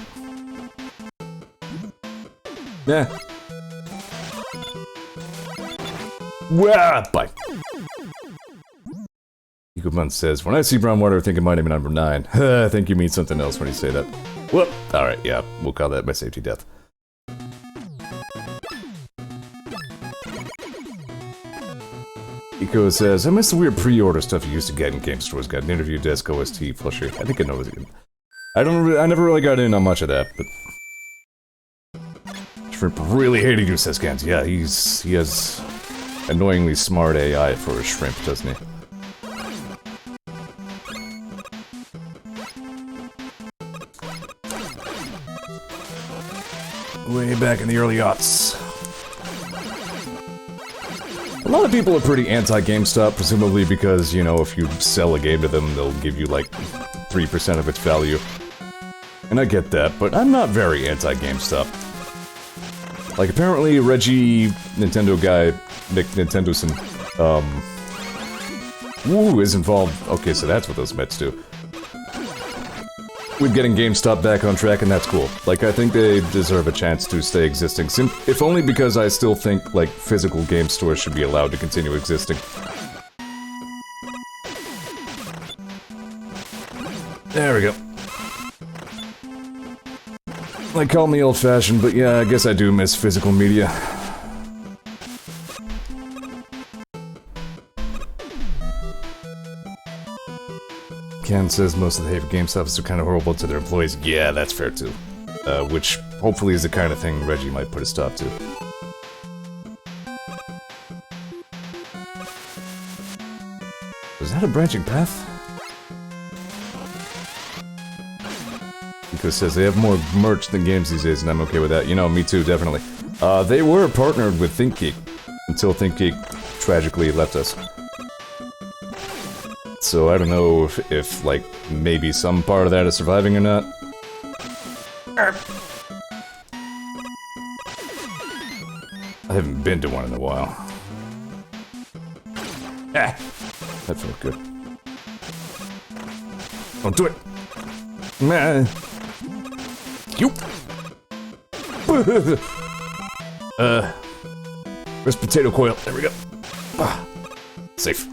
Yeah. Wah, bye. Ikuman says, when I see brown water, I think it might be number 9. I think you mean something else when you say that. Well, alright, yeah, we'll call that my safety death. Iko says, I miss the weird pre-order stuff you used to get in game stores. Got an interview desk, OST, plushie. I think I know it. I never really got in on much of that, but... Shrimp really hated you, says Gans. Yeah, he has annoyingly smart AI for a shrimp, doesn't he? Way back in the early aughts. A lot of people are pretty anti-GameStop, presumably because, you know, if you sell a game to them, they'll give you like 3% of its value. And I get that, but I'm not very anti-GameStop. Like, apparently Reggie, Nintendo guy, Nick Nintendoson, is involved. Okay, so that's what those Mets do. With getting GameStop back on track, and that's cool. Like, I think they deserve a chance to stay existing, if only because I still think, like, physical game stores should be allowed to continue existing. There we go. Like, call me old-fashioned, but yeah, I guess I do miss physical media. Ken says most of the Haven GameStops are kind of horrible to their employees. Yeah, that's fair too. Which hopefully is the kind of thing Reggie might put a stop to. Was that a branching path? Nico says they have more merch than games these days, and I'm okay with that. You know, me too, definitely. They were partnered with ThinkGeek until ThinkGeek tragically left us. So I don't know if, like, maybe some part of that is surviving or not. I haven't been to one in a while. Ah! That felt good. Don't do it! Nah. You! Where's potato coil? There we go. Ah, safe.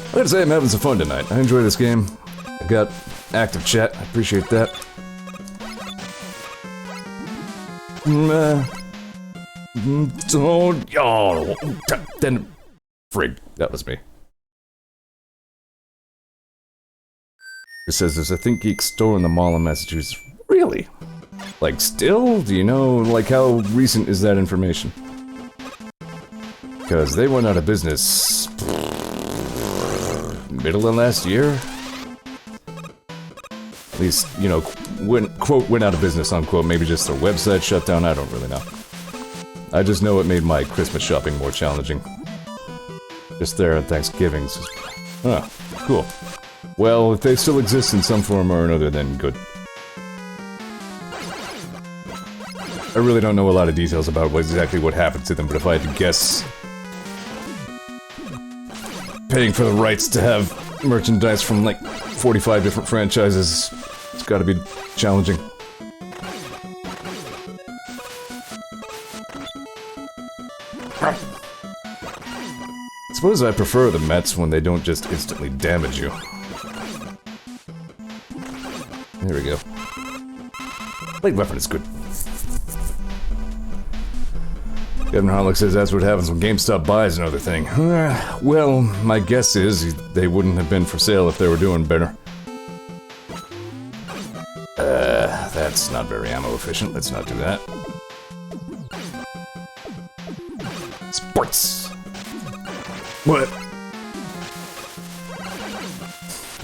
I gotta say, I'm having some fun tonight. I enjoy this game. I got active chat. I appreciate that. Then... Frig. That was me. It says there's a ThinkGeek store in the mall in Massachusetts. Really? Like, still? Do you know, like, how recent is that information? Because they went out of business... middle of last year? At least, you know, quote, went out of business, unquote. Maybe just their website shut down, I don't really know. I just know it made my Christmas shopping more challenging. Just there on Thanksgiving. Huh, cool. Well, if they still exist in some form or another, then good. I really don't know a lot of details about exactly what happened to them, but if I had to guess... paying for the rights to have merchandise from, like, 45 different franchises, it's gotta be challenging. I suppose I prefer the Mets when they don't just instantly damage you. There we go. Blade weapon is good. Kevin Harlock says that's what happens when GameStop buys another thing. Well, my guess is they wouldn't have been for sale if they were doing better. That's not very ammo efficient. Let's not do that. Sports! What?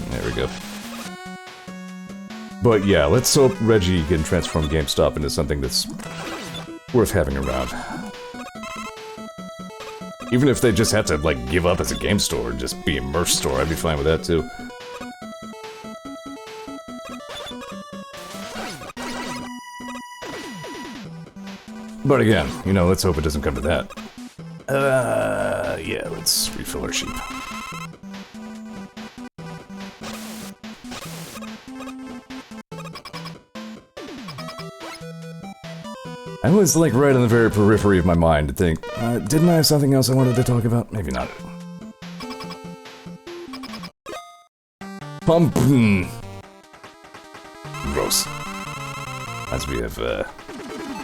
There we go. But yeah, let's hope Reggie can transform GameStop into something that's worth having around. Even if they just have to, like, give up as a game store and just be a merch store, I'd be fine with that, too. But again, you know, let's hope it doesn't come to that. Yeah, let's refill our sheep. I was, like, right on the very periphery of my mind to think, didn't I have something else I wanted to talk about? Maybe not. pump. Gross. As we have,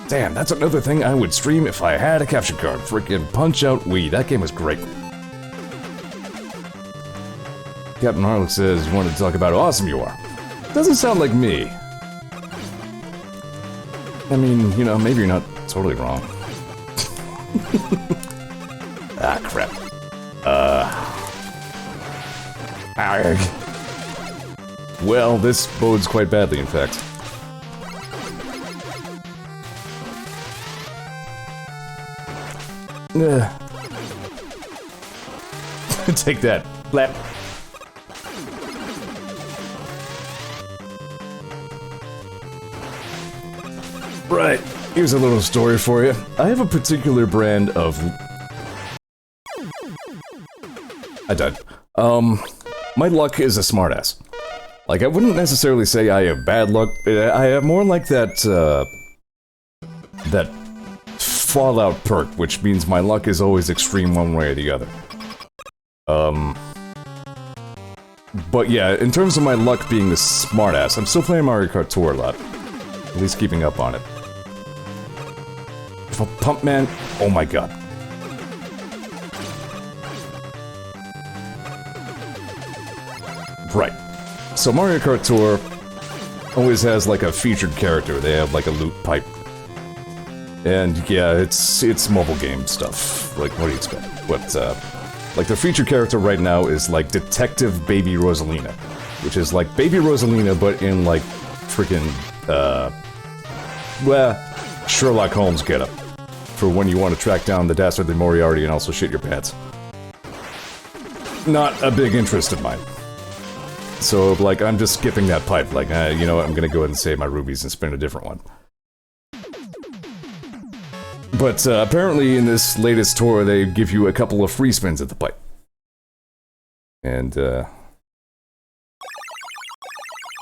damn, that's another thing I would stream if I had a capture card. Freaking Punch-Out Wii. That game was great. Captain Harlock says you wanted to talk about how awesome you are. Doesn't sound like me. I mean, you know, maybe you're not totally wrong. Ah, crap. Arg. Well, this bodes quite badly, in fact. Take that. Flap. Right, here's a little story for you. I have a particular brand of... I died. My luck is a smartass. Like, I wouldn't necessarily say I have bad luck. I have more like that, that Fallout perk, which means my luck is always extreme one way or the other. But yeah, in terms of my luck being the smartass, I'm still playing Mario Kart Tour a lot. At least keeping up on it. Pump Man, oh my god. Right. So Mario Kart Tour always has like a featured character. They have like a loot pipe. And yeah, it's mobile game stuff. Like, what do you expect? What, like their featured character right now is like Detective Baby Rosalina. Which is like Baby Rosalina, but in like freaking, well, Sherlock Holmes getup. For when you want to track down the Dastardly Moriarty and also shit your pants. Not a big interest of mine. So, like, I'm just skipping that pipe. Like, you know what, I'm gonna go ahead and save my rubies and spin a different one. But, apparently in this latest tour, they give you a couple of free spins at the pipe. And,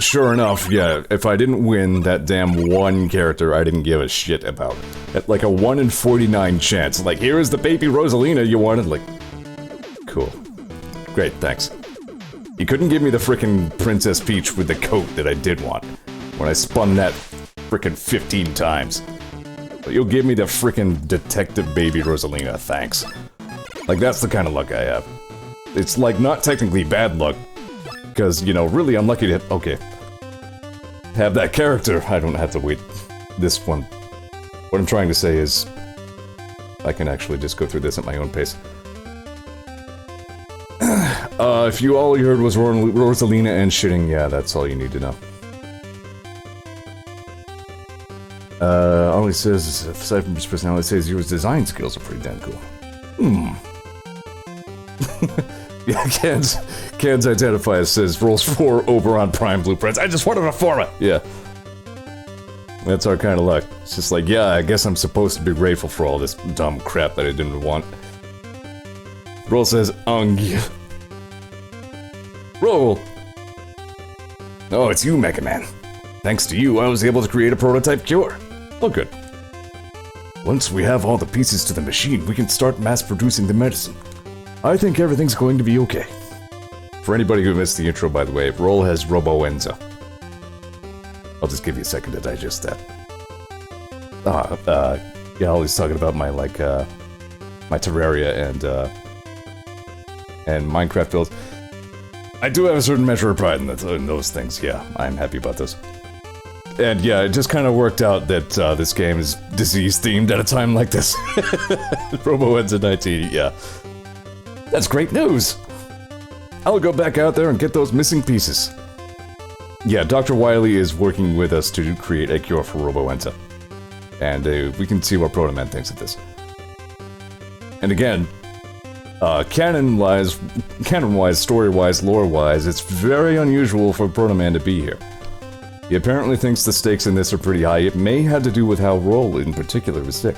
sure enough, yeah, if I didn't win that damn one character, I didn't give a shit about it. At like a 1 in 49 chance. Like, here is the Baby Rosalina you wanted. Like, cool. Great, thanks. You couldn't give me the frickin' Princess Peach with the coat that I did want. When I spun that frickin' 15 times. But you'll give me the frickin' Detective Baby Rosalina, thanks. Like, that's the kind of luck I have. It's like, not technically bad luck. Because, you know, really unlucky to okay. Have that character. I don't have to wait this one. What I'm trying to say is, I can actually just go through this at my own pace. If all you heard was Rosalina and shitting, yeah, that's all you need to know. All he says, aside from his personality, says your design skills are pretty damn cool. Yeah, Cans Identifier says, rolls 4 Oberon Prime blueprints. I just wanted a Forma! Yeah. That's our kind of luck. It's just like, yeah, I guess I'm supposed to be grateful for all this dumb crap that I didn't want. Roll says, Ung. Roll! Oh, it's you, Mega Man. Thanks to you, I was able to create a prototype cure. Oh, good. Once we have all the pieces to the machine, we can start mass-producing the medicine. I think everything's going to be okay. For anybody who missed the intro, by the way, Roll has Robo-Enza. I'll just give you a second to digest that. Yeah, Ollie's talking about my, like, my Terraria and Minecraft builds. I do have a certain measure of pride in those things, yeah. I'm happy about those. And yeah, it just kind of worked out that this game is disease-themed at a time like this. Robo-Enza 19, yeah. That's great news! I'll go back out there and get those missing pieces. Yeah, Dr. Wily is working with us to create a cure for Robo-Enza. And we can see what Proto Man thinks of this. And again, canon-wise, story-wise, lore-wise, it's very unusual for Proto Man to be here. He apparently thinks the stakes in this are pretty high. It may have to do with how Roll in particular was sick.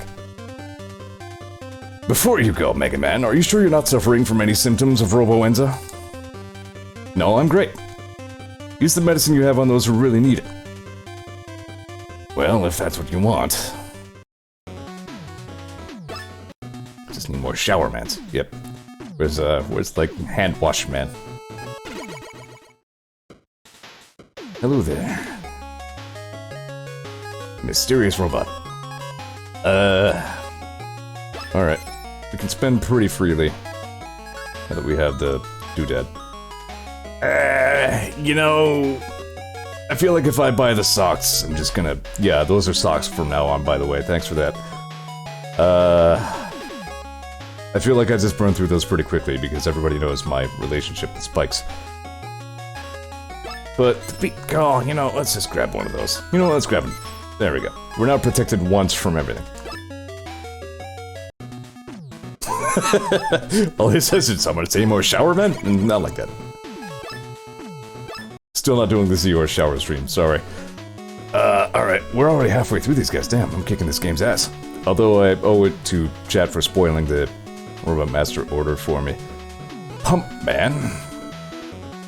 Before you go, Mega Man, are you sure you're not suffering from any symptoms of Robo-Enza? No, I'm great. Use the medicine you have on those who really need it. Well, if that's what you want. Just need more shower mans. Yep. Where's like hand wash man? Hello there. Mysterious robot. Alright. We can spend pretty freely. Now that we have the doodad. You know... I feel like if I buy the socks, I'm just gonna... Yeah, those are socks from now on, by the way. Thanks for that. I feel like I just burned through those pretty quickly because everybody knows my relationship with spikes. But, oh, you know, let's just grab one of those. You know what, let's grab them. There we go. We're now protected once from everything. All he says is, someone say more shower man? Not like that. Still not doing the Zeor shower stream, sorry. Alright, we're already halfway through these guys. Damn, I'm kicking this game's ass. Although I owe it to chat for spoiling the Robot Master order for me. Pump Man.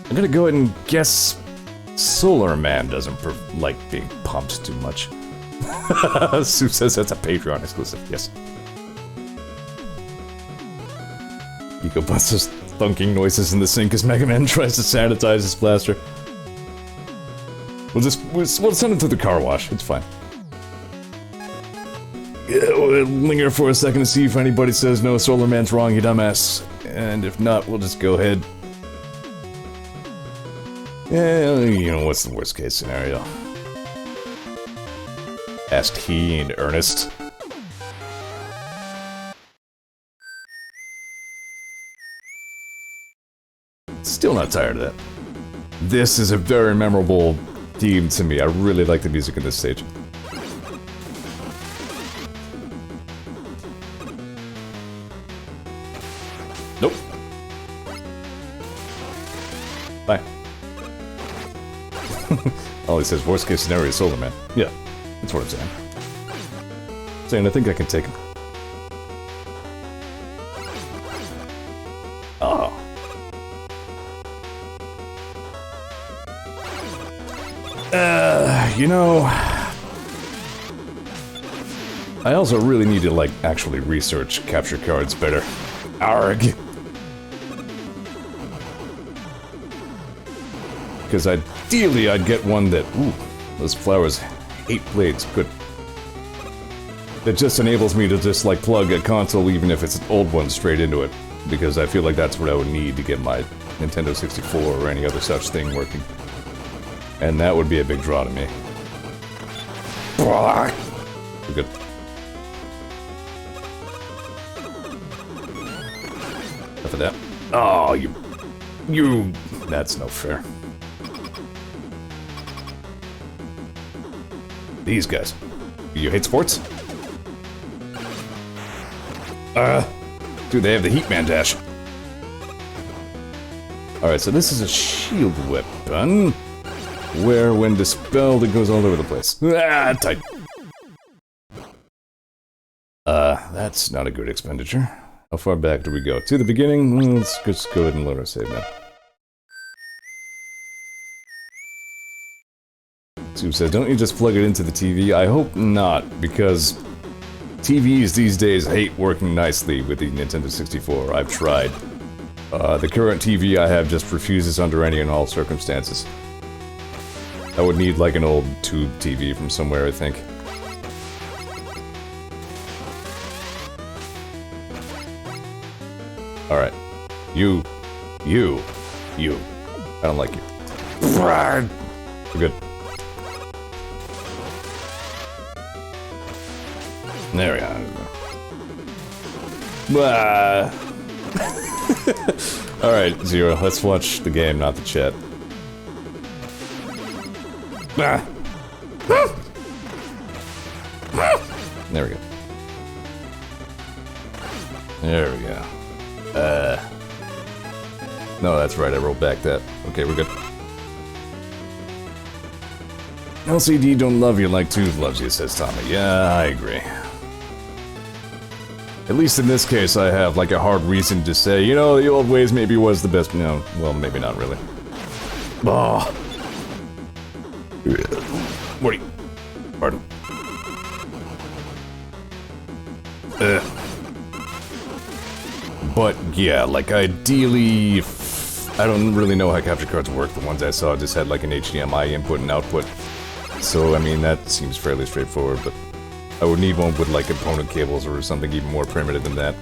I'm gonna go ahead and guess Solar Man doesn't like being pumped too much. Sue says that's a Patreon exclusive, yes. Eco busts thunking noises in the sink as Mega Man tries to sanitize his blaster. We'll send him to the car wash, it's fine. Yeah, we'll linger for a second to see if anybody says no, Solar Man's wrong, you dumbass. And if not, we'll just go ahead. Yeah, you know, what's the worst case scenario? Asked he in earnest. Still not tired of that. This is a very memorable theme to me. I really like the music in this stage. Nope. Bye. All he says, worst case scenario is Solar Man. Yeah, that's what I'm saying. Saying I think I can take him. Oh. You know... I also really need to, like, actually research capture cards better. Arg! Because ideally I'd get one that... Ooh, those flowers... 8 blades, good. That just enables me to just, like, plug a console even if it's an old one straight into it. Because I feel like that's what I would need to get my Nintendo 64 or any other such thing working. And that would be a big draw to me. We're good. Enough of that. Oh, you... That's no fair. These guys. You hate sports? Dude, they have the Heatman dash. Alright, so this is a shield weapon. Where, when dispelled, it goes all over the place. Ah, tight. That's not a good expenditure. How far back do we go? To the beginning? Well, let's just go ahead and load our save now. Sue said, don't you just plug it into the TV? I hope not, because TVs these days hate working nicely with the Nintendo 64. I've tried. The current TV I have just refuses under any and all circumstances. I would need like an old tube TV from somewhere, I think. Alright. You. I don't like you. We're good. There we are. Alright, Zeor, let's watch the game, not the chat. There we go. There we go. No, that's right, I rolled back that. Okay, we're good. LCD don't love you like Tube loves you, says Tommy. Yeah, I agree. At least in this case, I have, like, a hard reason to say, you know, the old ways maybe was the best. No, well, maybe not really. Oh. What are you... Pardon. But, yeah, like, ideally... I don't really know how capture cards work. The ones I saw just had like an HDMI input and output. So, I mean, that seems fairly straightforward, but I would need one with like component cables or something even more primitive than that.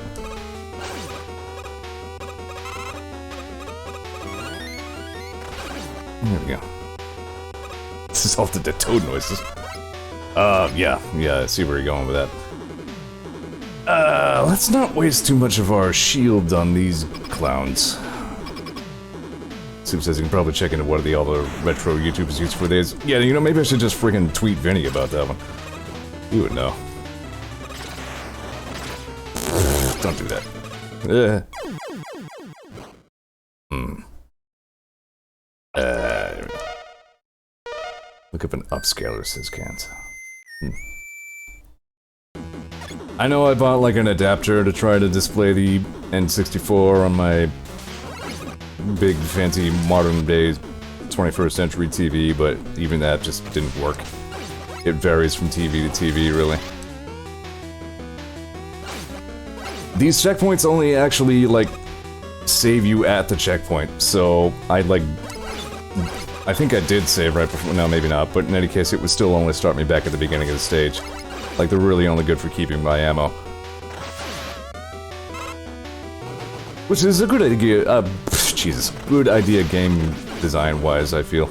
There we go. This is all the toad noises. Yeah, I see where you're going with that. Let's not waste too much of our shield on these clowns. Soup says you can probably check into what all the retro YouTubers use for days. Yeah, you know, maybe I should just friggin' tweet Vinny about that one. You would know. Don't do that. Look up an upscaler, says Cans. I know I bought like an adapter to try to display the N64 on my big fancy modern day 21st century TV, but even that just didn't work. It varies from TV to TV, really. These checkpoints only actually, like, save you at the checkpoint, so I think I did save right before, no, maybe not, but in any case, it would still only start me back at the beginning of the stage. Like, they're really only good for keeping my ammo. Which is a good idea, Jesus, good idea game design-wise, I feel.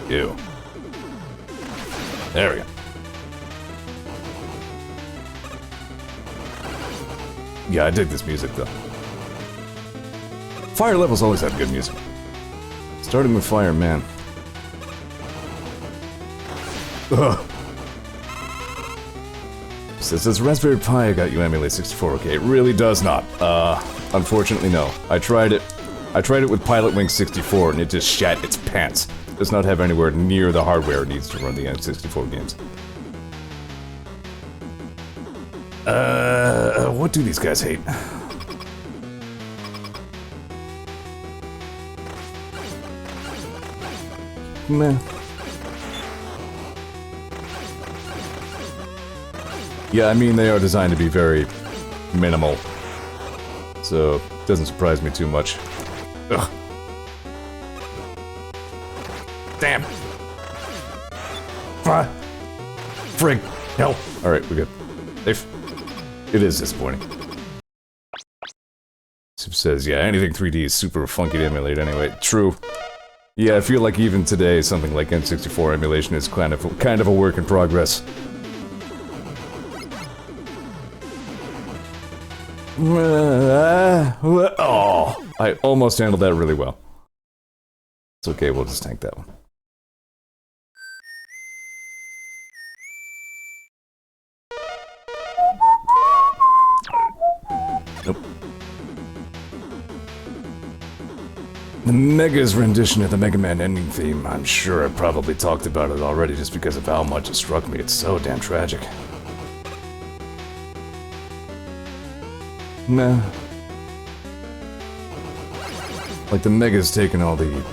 Ew. There we go. Yeah, I dig this music, though. Fire levels always have good music. Starting with Fire, man. Ugh. Says Raspberry Pi got you emulate 64. Okay, it really does not. Unfortunately, no. I tried it. I tried it with Pilot Wing 64, and it just shat its pants. It does not have anywhere near the hardware it needs to run the N64 games. What do these guys hate? Meh. Yeah, I mean, they are designed to be very minimal. So, it doesn't surprise me too much. Ugh. Damn! Frig! Hell! Alright, we're good. It is disappointing. Soup says, yeah, anything 3D is super funky to emulate anyway. True. Yeah, I feel like even today, something like N64 emulation is kind of a work in progress. Oh, I almost handled that really well. It's okay, we'll just tank that one. Nope. The Mega's rendition of the Mega Man ending theme, I'm sure I probably talked about it already just because of how much it struck me. It's so damn tragic. Nah. Like, the Mega's taken all the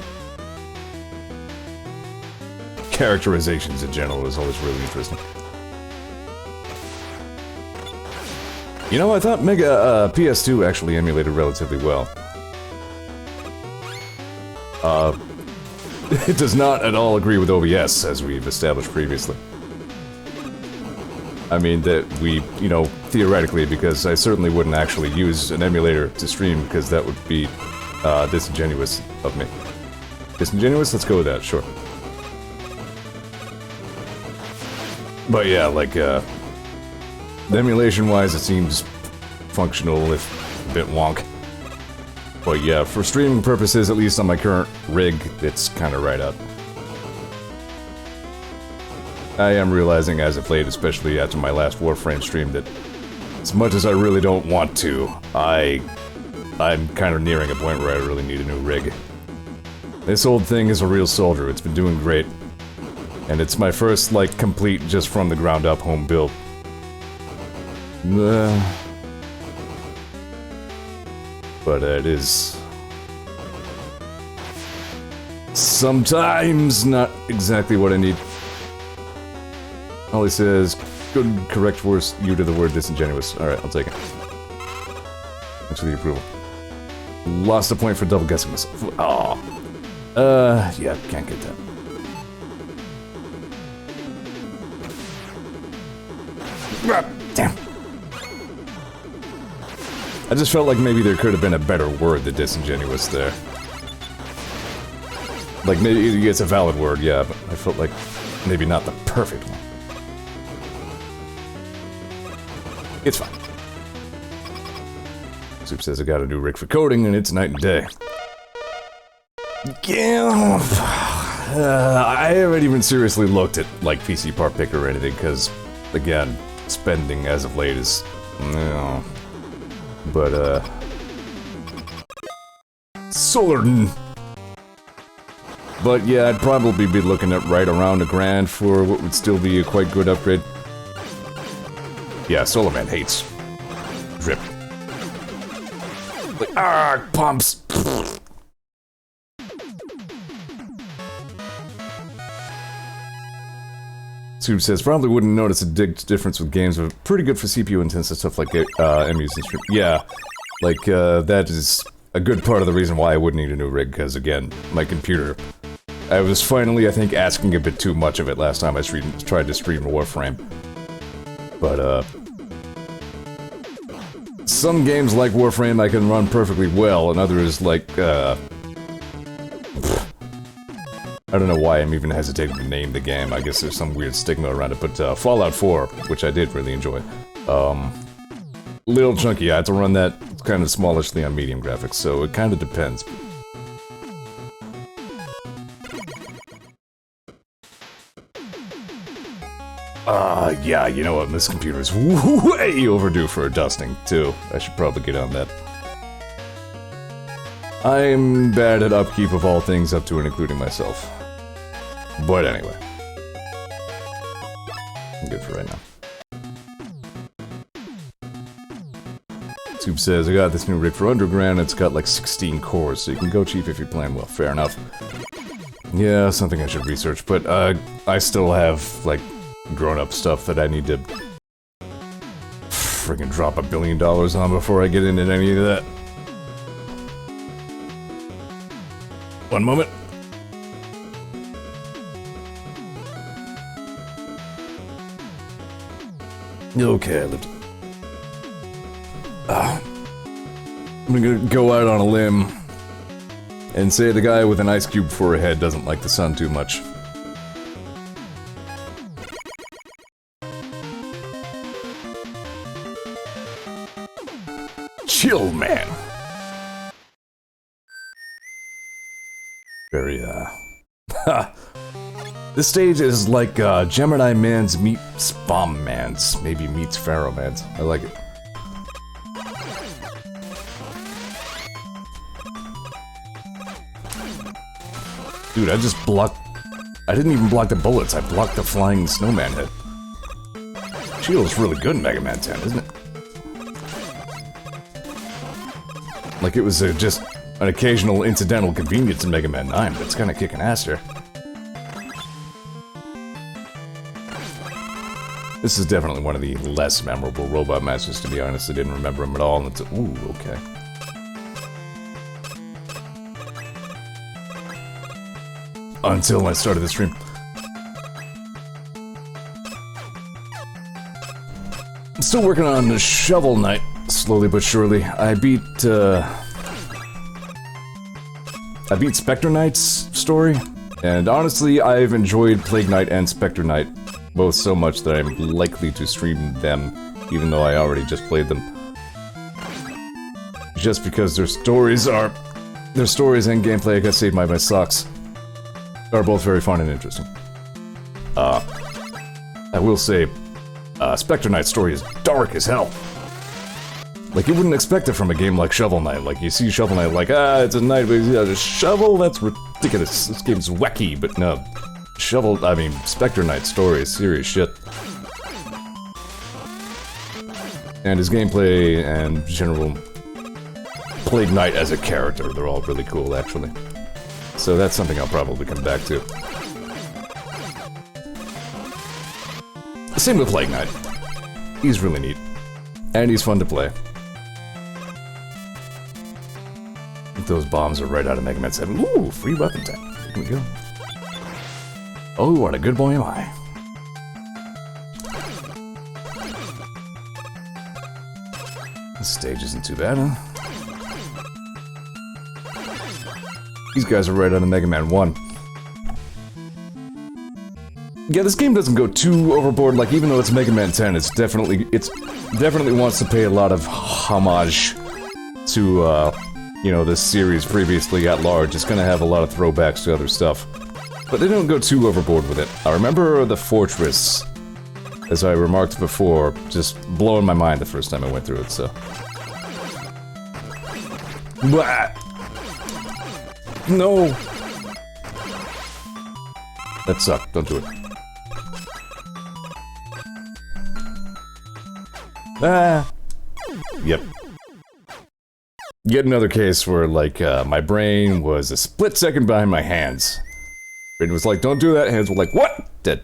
characterizations in general is always really interesting. You know, I thought Mega, PS2 actually emulated relatively well. It does not at all agree with OBS, as we've established previously. I mean, that we, you know, theoretically, because I certainly wouldn't actually use an emulator to stream, because that would be, disingenuous of me. Disingenuous? Let's go with that, sure. But yeah, like, emulation-wise, it seems functional, if a bit wonk. But yeah, for streaming purposes, at least on my current rig, it's kind of right up. I am realizing as of late, especially after my last Warframe stream, that as much as I really don't want to, I'm kind of nearing a point where I really need a new rig. This old thing is a real soldier, it's been doing great. And it's my first, like, complete, just from the ground up home build. But it is sometimes not exactly what I need. Ollie says, Good, correct use to the word disingenuous. Alright, I'll take it. Thanks for the approval. Lost a point for double guessing myself. Aw. Yeah, can't get that. Damn. I just felt like maybe there could have been a better word than disingenuous there. Like, maybe it's a valid word, yeah, but I felt like maybe not the perfect one. It's fine. Soup says I got a new rig for coding, and it's night and day. Yeah, I haven't even seriously looked at, like, PC part picker or anything, because, again, spending as of late is... no. But, Solar. But yeah, I'd probably be looking at right around $1,000 for what would still be a quite good upgrade. Yeah, Solar Man hates drip. Like, pumps! Soup says, probably wouldn't notice a difference with games, but pretty good for CPU-intensive stuff like emus and stream. Yeah, like, that is a good part of the reason why I would need a new rig, because, again, my computer... I was finally, I think, asking a bit too much of it last time I tried to stream Warframe. But, some games like Warframe I can run perfectly well, and others like, I don't know why I'm even hesitating to name the game. I guess there's some weird stigma around it, but Fallout 4, which I did really enjoy. Little chunky, I had to run that kind of smallishly on medium graphics, so it kind of depends. Yeah, you know what, this computer is way overdue for a dusting, too. I should probably get on that. I'm bad at upkeep of all things up to and including myself. But anyway. I'm good for right now. Soup says, I got this new rig for Underground, it's got like 16 cores, so you can go cheap if you're playing well. Fair enough. Yeah, something I should research, but I still have, like, grown-up stuff that I need to friggin' drop $1 billion on before I get into any of that. One moment. Okay, I lived. I'm gonna go out on a limb and say the guy with an ice cube for a head doesn't like the sun too much. Chill, man. Very, This stage is like, Gemini Man's meets Bomb Man's. Maybe meets Pharaoh Man's. I like it. Dude, I just blocked... I didn't even block the bullets, I blocked the flying snowman head. Shield's really good in Mega Man 10, isn't it? Like it was just an occasional incidental convenience in Mega Man 9, but it's kinda kicking ass here. This is definitely one of the less memorable Robot Masters, to be honest. I didn't remember him at all until... Ooh, okay. Until I started the stream. I'm still working on the Shovel Knight, slowly but surely. I beat Spectre Knight's story, and honestly, I've enjoyed Plague Knight and Spectre Knight both so much that I'm likely to stream them, even though I already just played them. Just because their stories and gameplay, I got saved by my socks, are both very fun and interesting. I will say, Spectre Knight's story is dark as hell. Like, you wouldn't expect it from a game like Shovel Knight. Like, you see Shovel Knight, like, it's a knight, but he's got a shovel? That's ridiculous. This game's wacky, but no. Spectre Knight's story is serious shit. And his gameplay and general Plague Knight as a character, they're all really cool, actually. So that's something I'll probably come back to. Same with Plague Knight. He's really neat. And he's fun to play. Those bombs are right out of Mega Man 7. Ooh, free weapon tech. Here we go. Oh, what a good boy am I. This stage isn't too bad, huh? These guys are right out of Mega Man 1. Yeah, this game doesn't go too overboard, like, even though it's Mega Man 10, it definitely wants to pay a lot of homage to, you know, this series previously at large. It's gonna have a lot of throwbacks to other stuff. But they don't go too overboard with it. I remember the fortress, as I remarked before, just blowing my mind the first time I went through it, so... Blah! No! That sucked, don't do it. Ah! Yep. Yet another case where, like, my brain was a split second behind my hands. Brain was like, don't do that, hands were like, what? Dead.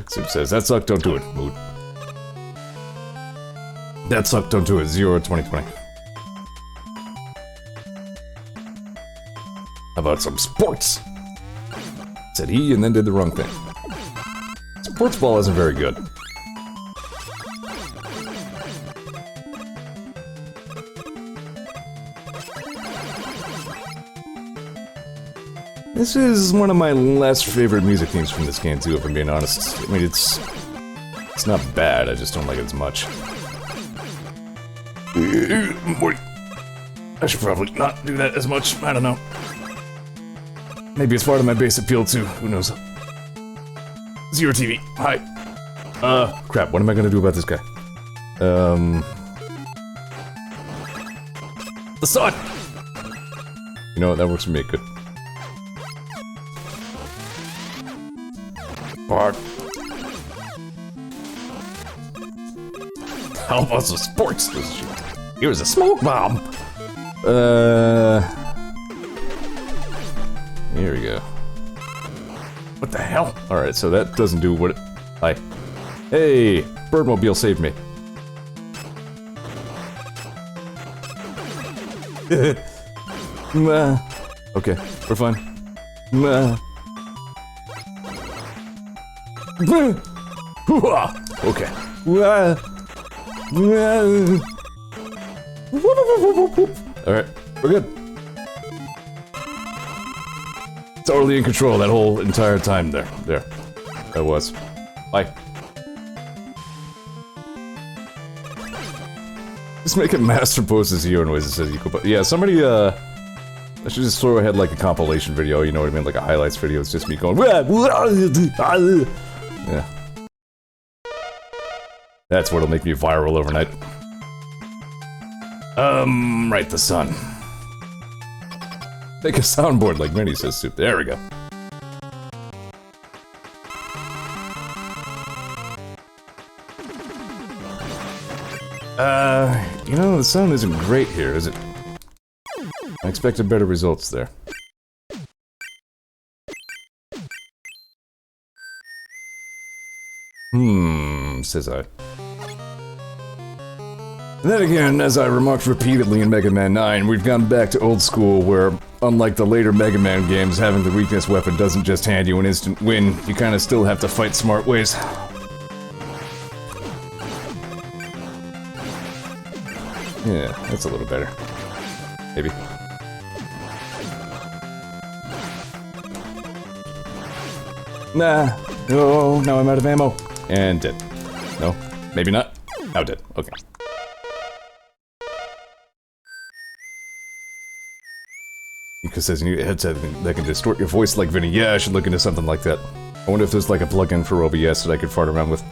Soup says, that sucked, don't do it. Mood. That sucked, don't do it. Zeor 2020. How about some sports? Said he, and then did the wrong thing. Sports ball isn't very good. This is one of my less favorite music themes from this game, too, if I'm being honest. I mean, it's not bad, I just don't like it as much. I should probably not do that as much, I don't know. Maybe it's part of my base appeal, too, who knows. Zeor TV, hi. Crap, what am I gonna do about this guy? The sun! You know what, that works for me, good. Bark. How about some sports? Here's a smoke bomb! Here we go. What the hell? Alright, so that doesn't do what it... Hi. Hey! Birdmobile saved me. Okay, we're fine. Okay. Alright, we're good. Totally in control that whole entire time there. There. That was. Bye. Just make a master post as Zeor noise that says equal, but yeah, somebody, I should just throw ahead like a compilation video, you know what I mean? Like a highlights video, it's just me going, yeah. That's what'll make me viral overnight. Right, the sun. Make a soundboard like Minnie says soup. There we go. You know, the sound isn't great here, is it? I expected better results there. Says I. Then again, as I remarked repeatedly in Mega Man 9, we've gone back to old school where, unlike the later Mega Man games, having the weakness weapon doesn't just hand you an instant win, you kinda still have to fight smart ways. Yeah, that's a little better. Maybe. Nah. No, now I'm out of ammo. And dead. No, maybe not. Now dead. Okay. Because says you need a headset that can distort your voice like Vinny. Yeah, I should look into something like that. I wonder if there's like a plugin for OBS that I could fart around with.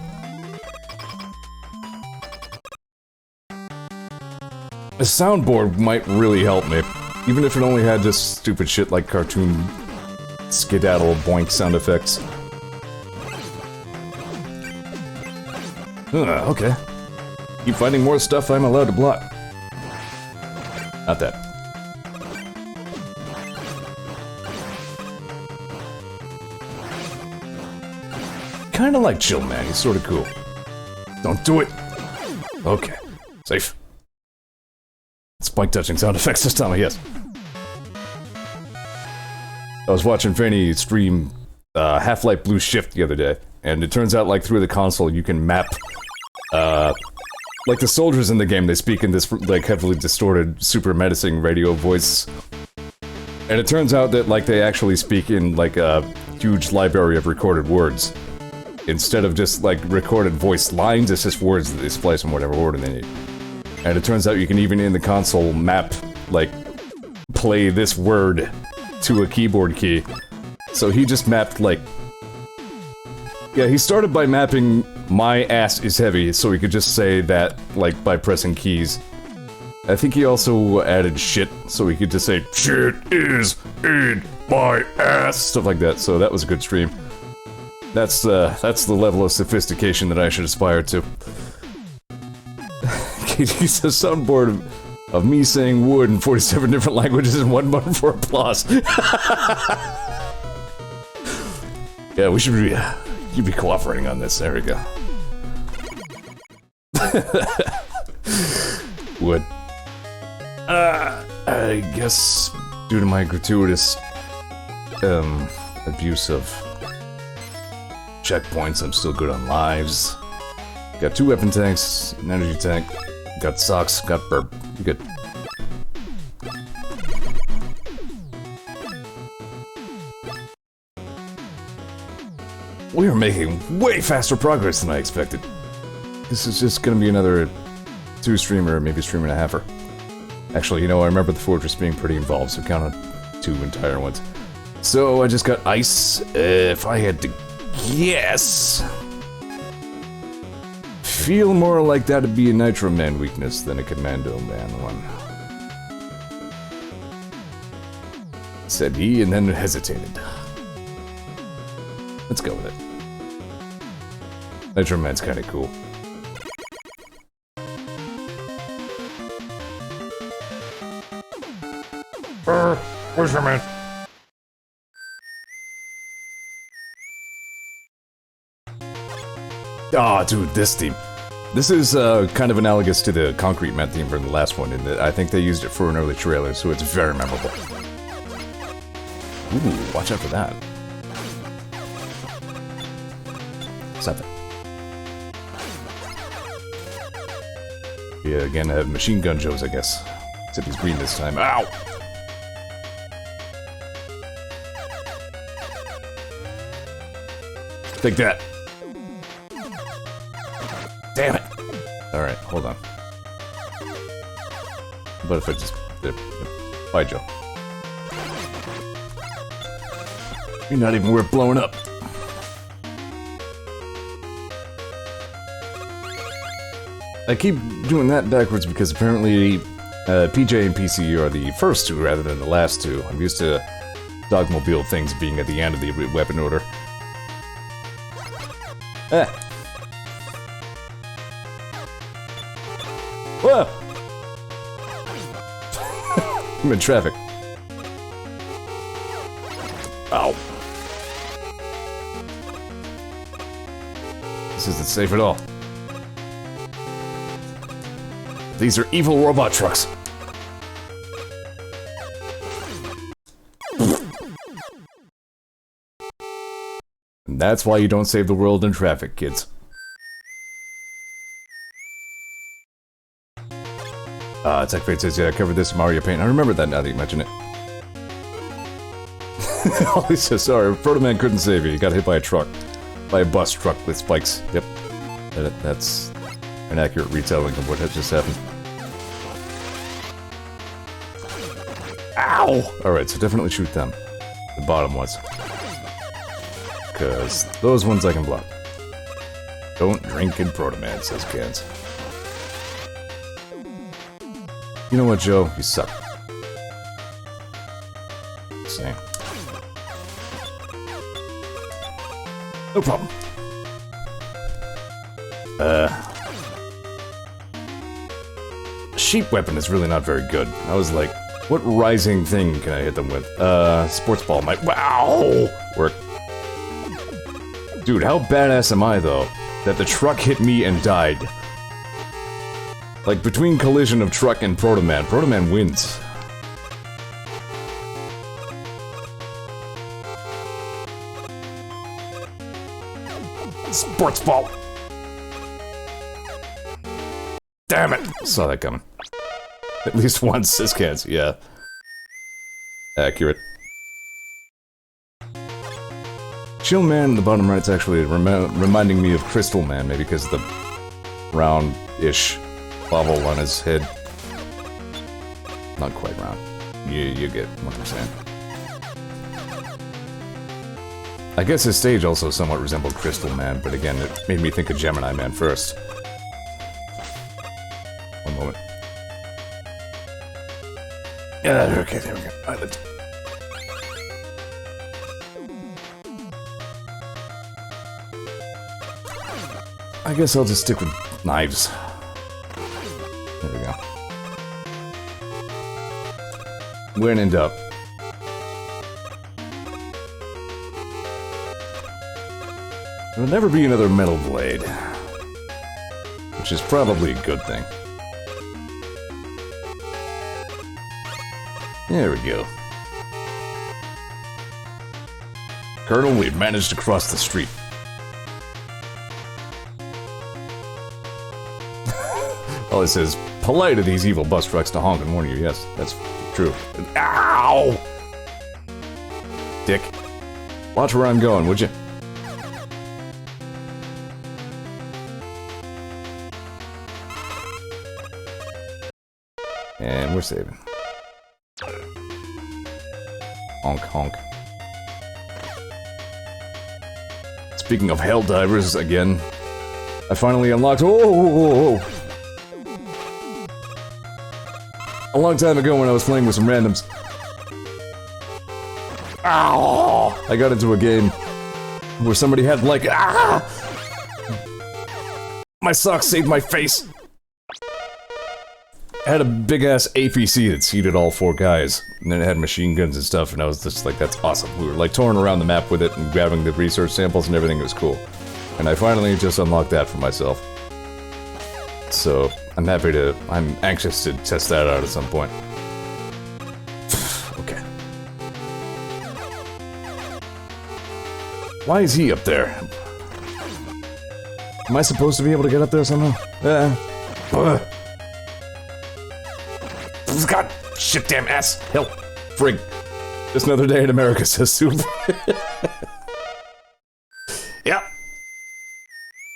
A soundboard might really help me. Even if it only had just stupid shit like cartoon skedaddle boink sound effects. Okay. Keep finding more stuff I'm allowed to block. Not that. kind of like Chill Man. He's sort of cool. Don't do it. Okay. Safe. Spike touching sound effects this time, yes. I was watching Fanny stream Half-Life Blue Shift the other day, and it turns out, like, through the console you can map, like the soldiers in the game, they speak in this, like, heavily distorted, super menacing radio voice. And it turns out that, like, they actually speak in, like, a huge library of recorded words. Instead of just, like, recorded voice lines, it's just words that they splice in whatever order they need. And it turns out you can even in the console map, like, play this word to a keyboard key. So he just mapped, like... Yeah, he started by mapping "my ass is heavy," so he could just say that, like, by pressing keys. I think he also added shit, so he could just say, "Shit is in my ass," stuff like that, so that was a good stream. That's the level of sophistication that I should aspire to. Katie says, soundboard of me saying wood in 47 different languages and one button for applause. Yeah, we should be, you'd be cooperating on this, there we go. Wood. I guess due to my gratuitous, abuse of checkpoints, I'm still good on lives. Got 2 weapon tanks, an energy tank, got socks, got burp. Good. We are making way faster progress than I expected. This is just gonna be another 2-streamer, maybe streamer and a halfer. Actually, you know, I remember the fortress being pretty involved, so count on 2 entire ones. So I just got ice. If I had to guess, feel more like that'd be a Nitro Man weakness than a Commando Man one. Said he, and then hesitated. Let's go with it. Nitro Man's kinda cool. Where's your man? Ah, dude, this theme. This is kind of analogous to the Concrete Man theme from the last one, in that I think they used it for an early trailer, so it's very memorable. Ooh, watch out for that. Something. Yeah, again, I have machine gun Joes, I guess. Except he's green this time. Ow! Take that. Damn it! Alright, hold on. But if I just... Bye, Joe. You're not even worth blowing up. I keep doing that backwards because apparently PJ and PC are the first 2 rather than the last 2. I'm used to Dogmobile things being at the end of the weapon order. Ah. Whoa! I'm in traffic. Ow. This isn't safe at all. These are evil robot trucks. And that's why you don't save the world in traffic, kids. TechFate says, yeah, I covered this in Mario Paint. I remember that now that you mention it. Ollie says, sorry, Proto Man couldn't save you. He got hit by a truck. By a bus truck with spikes. Yep. That's an accurate retelling of what had just happened. Ow! Alright, so definitely shoot them. The bottom ones. Because those ones I can block. Don't drink in Proto Man, says Cans. You know what, Joe? You suck. Same. No problem. Sheep weapon is really not very good. I was like, what rising thing can I hit them with? Sports ball might... Wow! Work. Dude, how badass am I, though, that the truck hit me and died? Like, between collision of truck and Proto Man wins. Sports ball! Damn it! Saw that coming. At least once, this can't, yeah. Accurate. Chill Man in the bottom right's actually reminding me of Crystal Man, maybe because of the round-ish bobble on his head. Not quite round. You get what I'm saying. I guess his stage also somewhat resembled Crystal Man, but again, it made me think of Gemini Man first. One moment. Yeah, okay, there we go. All right, let's... I guess I'll just stick with knives. There we go. When in doubt. There'll never be another metal blade. Which is probably a good thing. There we go. Colonel, we've managed to cross the street. Oh, it says, polite of these evil bus trucks to honk and warn you. Yes, that's true. Ow! Dick. Watch where I'm going, would you? And we're saving. Honk, honk. Speaking of hell divers, again, I finally unlocked. Oh! A long time ago when I was playing with some randoms. Ow! I got into a game where somebody had like, ah! My socks saved my face. I had a big ass APC that seated all 4 guys, and then it had machine guns and stuff, and I was just like, that's awesome. We were like touring around the map with it and grabbing the research samples and everything. It was cool. And I finally just unlocked that for myself. So, I'm anxious to test that out at some point. Okay. Why is he up there? Am I supposed to be able to get up there somehow? God, shit damn ass, help, frig. Just another day in America, says Soup. Yeah.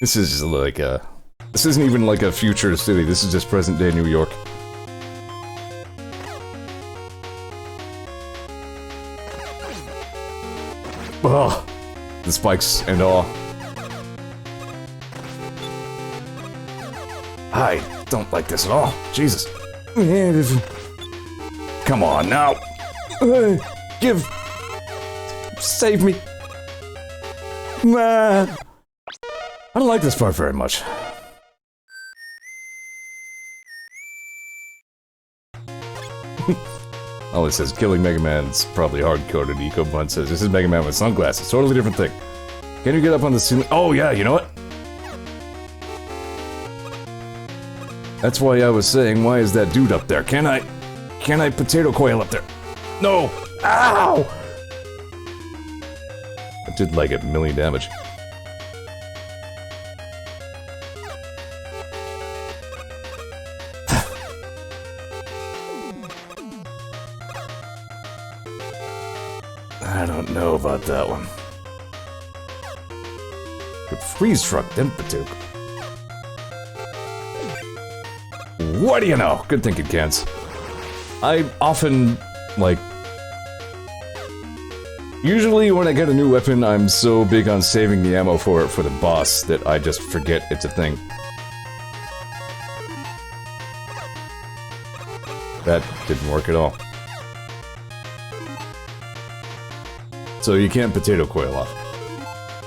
This is like a... This isn't even like a future city, this is just present day New York. Ugh. The spikes and all. I don't like this at all. Jesus. Come on now. Save me. I don't like this part very much. Oh, it says killing Mega Man's probably hard-coded. Eco Bun says this is Mega Man with sunglasses. Totally different thing. Can you get up on the ceiling? Oh yeah, you know what? That's why I was saying, why is that dude up there? Can I potato coil up there? No! Ow! That did like a million damage. I don't know about that one. Could freeze truck, then potato. What do you know? Good thinking, Kans. I often, like... Usually when I get a new weapon, I'm so big on saving the ammo for it for the boss that I just forget it's a thing. That didn't work at all. So you can't potato coil off.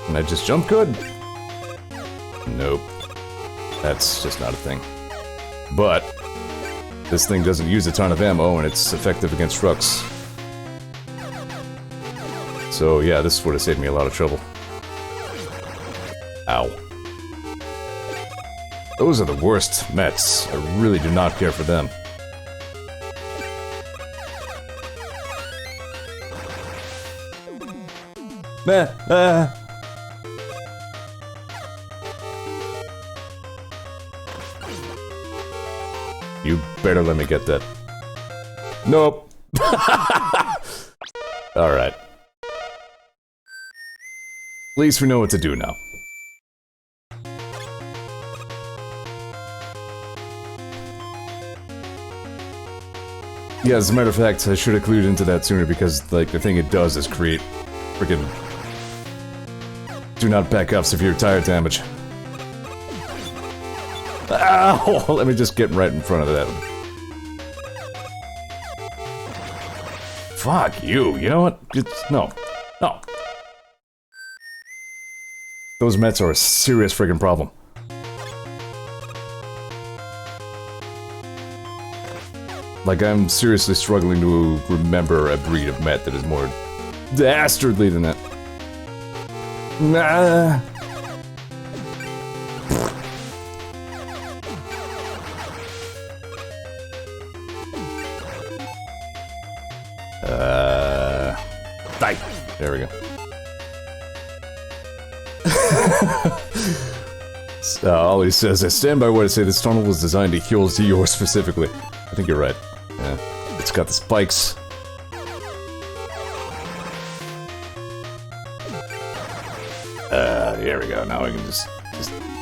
And I just jump good? Nope. That's just not a thing. But this thing doesn't use a ton of ammo and it's effective against trucks. So yeah, this would have saved me a lot of trouble. Ow. Those are the worst Mets. I really do not care for them. Meh, You better let me get that. Nope. Alright. At least we know what to do now. Yeah, as a matter of fact, I should have clued into that sooner because, like, the thing it does is create freaking do not back up severe tire damage. Ow! Let me just get right in front of that. Fuck you, you know what? No. No. Those Mets are a serious freaking problem. Like, I'm seriously struggling to remember a breed of Met that is more dastardly than that. Nah. Die. There we go. Ollie says, I stand by what I say, this tunnel was designed to heal Zeor specifically. I think you're right. Yeah. It's got the spikes. There we go. Now we can just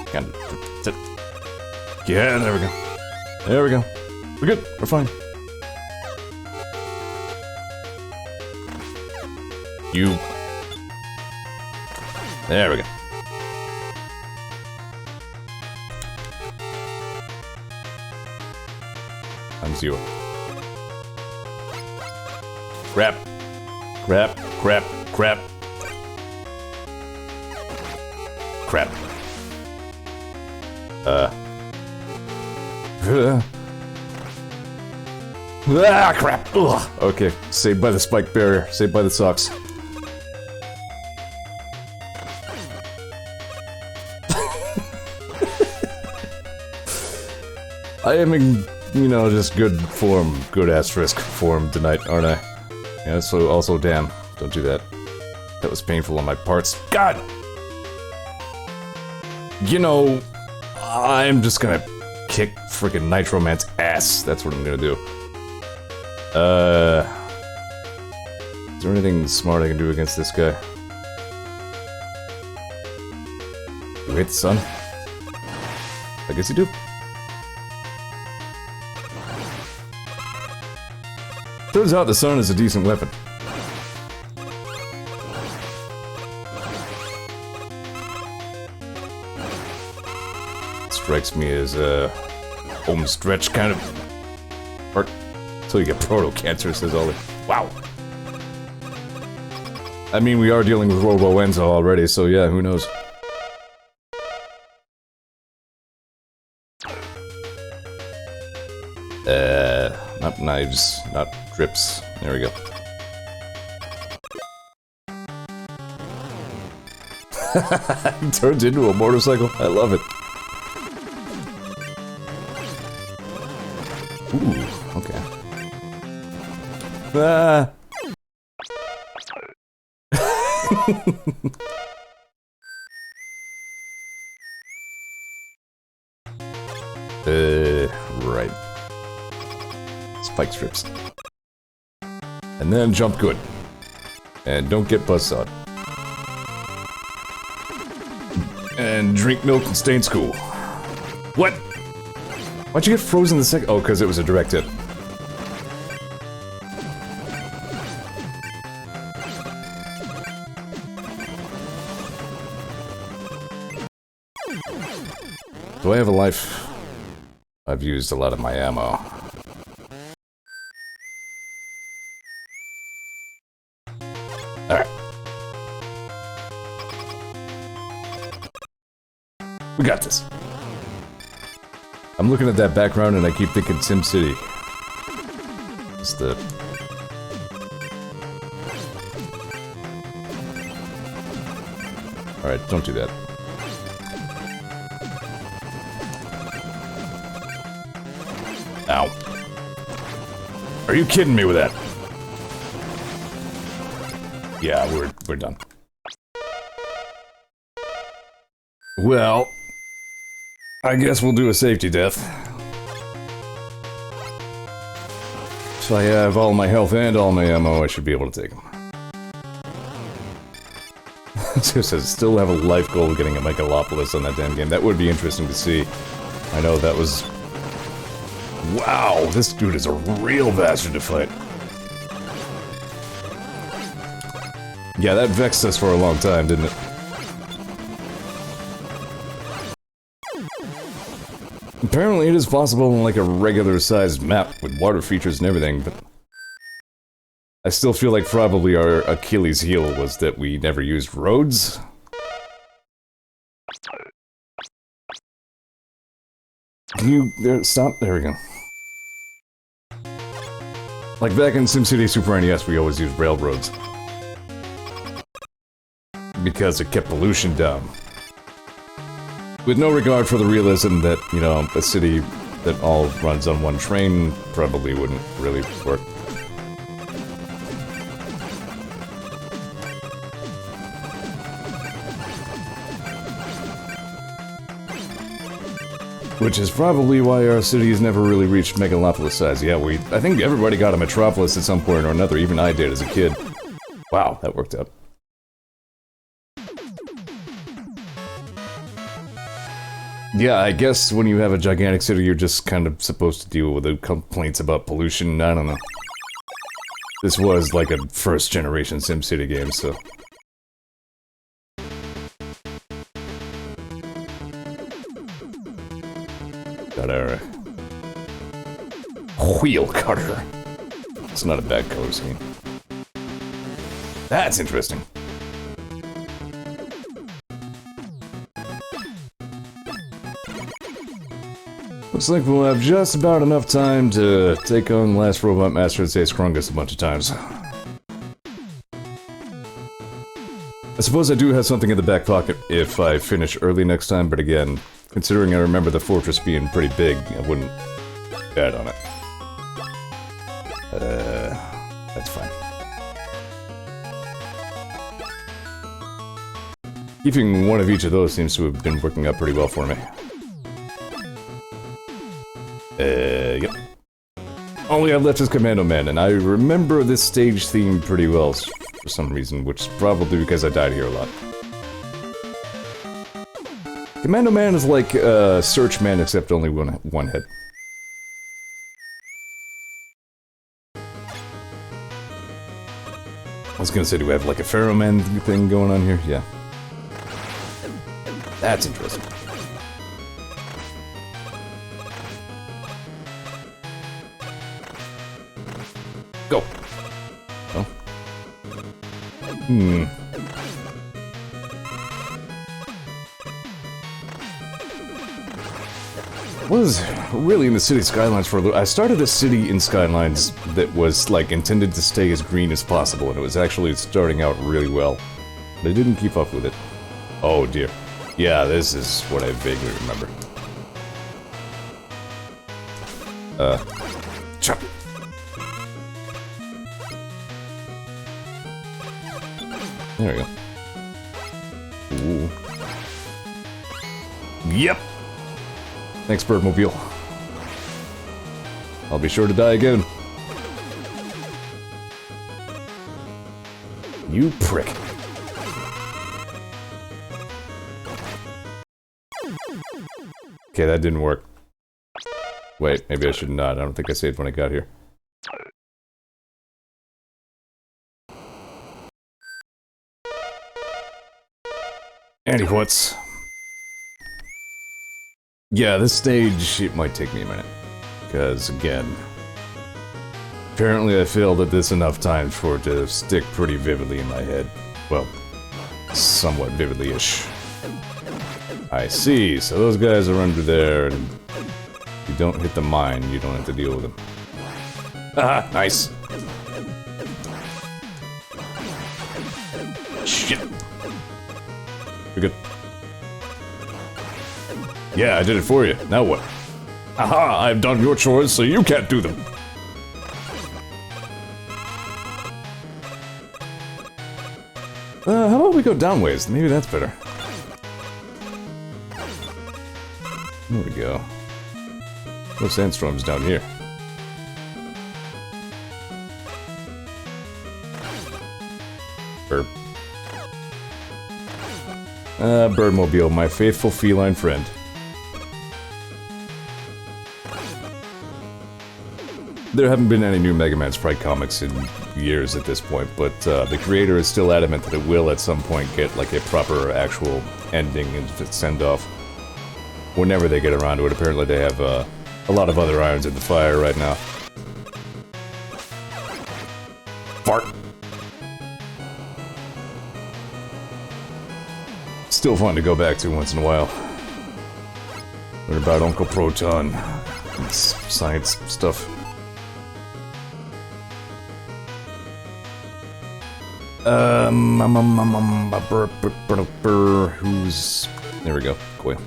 kind of... Yeah, there we go. There we go. We're good. We're fine. You... There we go. I'm Zeor. Crap. Crap. Crap. Crap. Crap. Ah, crap. Ugh. Okay, saved by the spike barrier. Saved by the socks. I am in, you know, just good form, good asterisk form tonight, aren't I? Yeah, so also, damn, don't do that. That was painful on my parts. God! You know, I'm just gonna kick frickin' Nitro Man's ass. That's what I'm gonna do. Is there anything smart I can do against this guy? You hate the sun? I guess you do. Turns out the sun is a decent weapon. Strikes me as a home stretch kind of part until you get proto cancer, says Ollie. Wow. I mean, we are dealing with Robo Enzo already, so yeah, who knows? Not knives, not drips. There we go. Turns into a motorcycle. I love it. Ooh, okay. Ah. Right. Spike strips. And then jump good. And don't get buzzsawed. And drink milk and stay in school. What? Why'd you get frozen the second? Oh, because it was a direct hit. Do I have a life? I've used a lot of my ammo. Alright. We got this. I'm looking at that background and I keep thinking SimCity. It's the... Alright, don't do that. Ow. Are you kidding me with that? Yeah, we're done. Well, I guess we'll do a safety death. If I have all my health and all my ammo, I should be able to take them. It says, still have a life goal of getting a Megalopolis on that damn game. That would be interesting to see. I know that was... Wow, this dude is a real bastard to fight. Yeah, that vexed us for a long time, didn't it? Apparently it is possible on like a regular-sized map with water features and everything, but... I still feel like probably our Achilles heel was that we never used roads. Can you... stop? There we go. Like back in SimCity Super NES, we always used railroads. Because it kept pollution down. With no regard for the realism that, you know, a city that all runs on one train probably wouldn't really work. Which is probably why our city has never really reached megalopolis size. Yeah, I think everybody got a metropolis at some point or another, even I did as a kid. Wow, that worked out. Yeah, I guess when you have a gigantic city, you're just kind of supposed to deal with the complaints about pollution. I don't know. This was like a first-generation SimCity game, so... Got our... wheel cutter. It's not a bad color scheme. That's interesting. Looks like we'll have just about enough time to take on the last Robot Master and say Scrungus a bunch of times. I suppose I do have something in the back pocket if I finish early next time, but again, considering I remember the fortress being pretty big, I wouldn't bet on it. That's fine. Keeping one of each of those seems to have been working out pretty well for me. Yep. All we have left is Commando Man, and I remember this stage theme pretty well for some reason, which is probably because I died here a lot. Commando Man is like, Search Man, except only one hit. I was gonna say, do we have like a Pharaoh Man thing going on here? Yeah. That's interesting. Go. Oh. Was really in the city skylines for a little. I started a city in skylines that was like intended to stay as green as possible, and it was actually starting out really well. But I didn't keep up with it. Oh dear. Yeah, this is what I vaguely remember. Chop. There we go. Ooh. Yep. Thanks, Birdmobile. I'll be sure to die again. You prick. Okay, that didn't work. Wait, maybe I should not. I don't think I saved when I got here. Anyways. Yeah, this stage, it might take me a minute. Because, again... apparently I failed at this enough times for it to stick pretty vividly in my head. Well, somewhat vividly-ish. I see, so those guys are under there, and... if you don't hit the mine, you don't have to deal with them. Ah, nice! Shit! You're good. Yeah, I did it for you. Now what? Aha! I've done your chores, so you can't do them. How about we go downways? Maybe that's better. There we go. No sandstorms down here. Burp. Birdmobile, my faithful feline friend. There haven't been any new Mega Man Sprite comics in years at this point, but the creator is still adamant that it will at some point get like a proper actual ending and send-off. Whenever they get around to it, apparently they have a lot of other irons in the fire right now. Fart! Still fun to go back to once in a while. Learn about Uncle Proton and science stuff. Who's... There we go, Coil.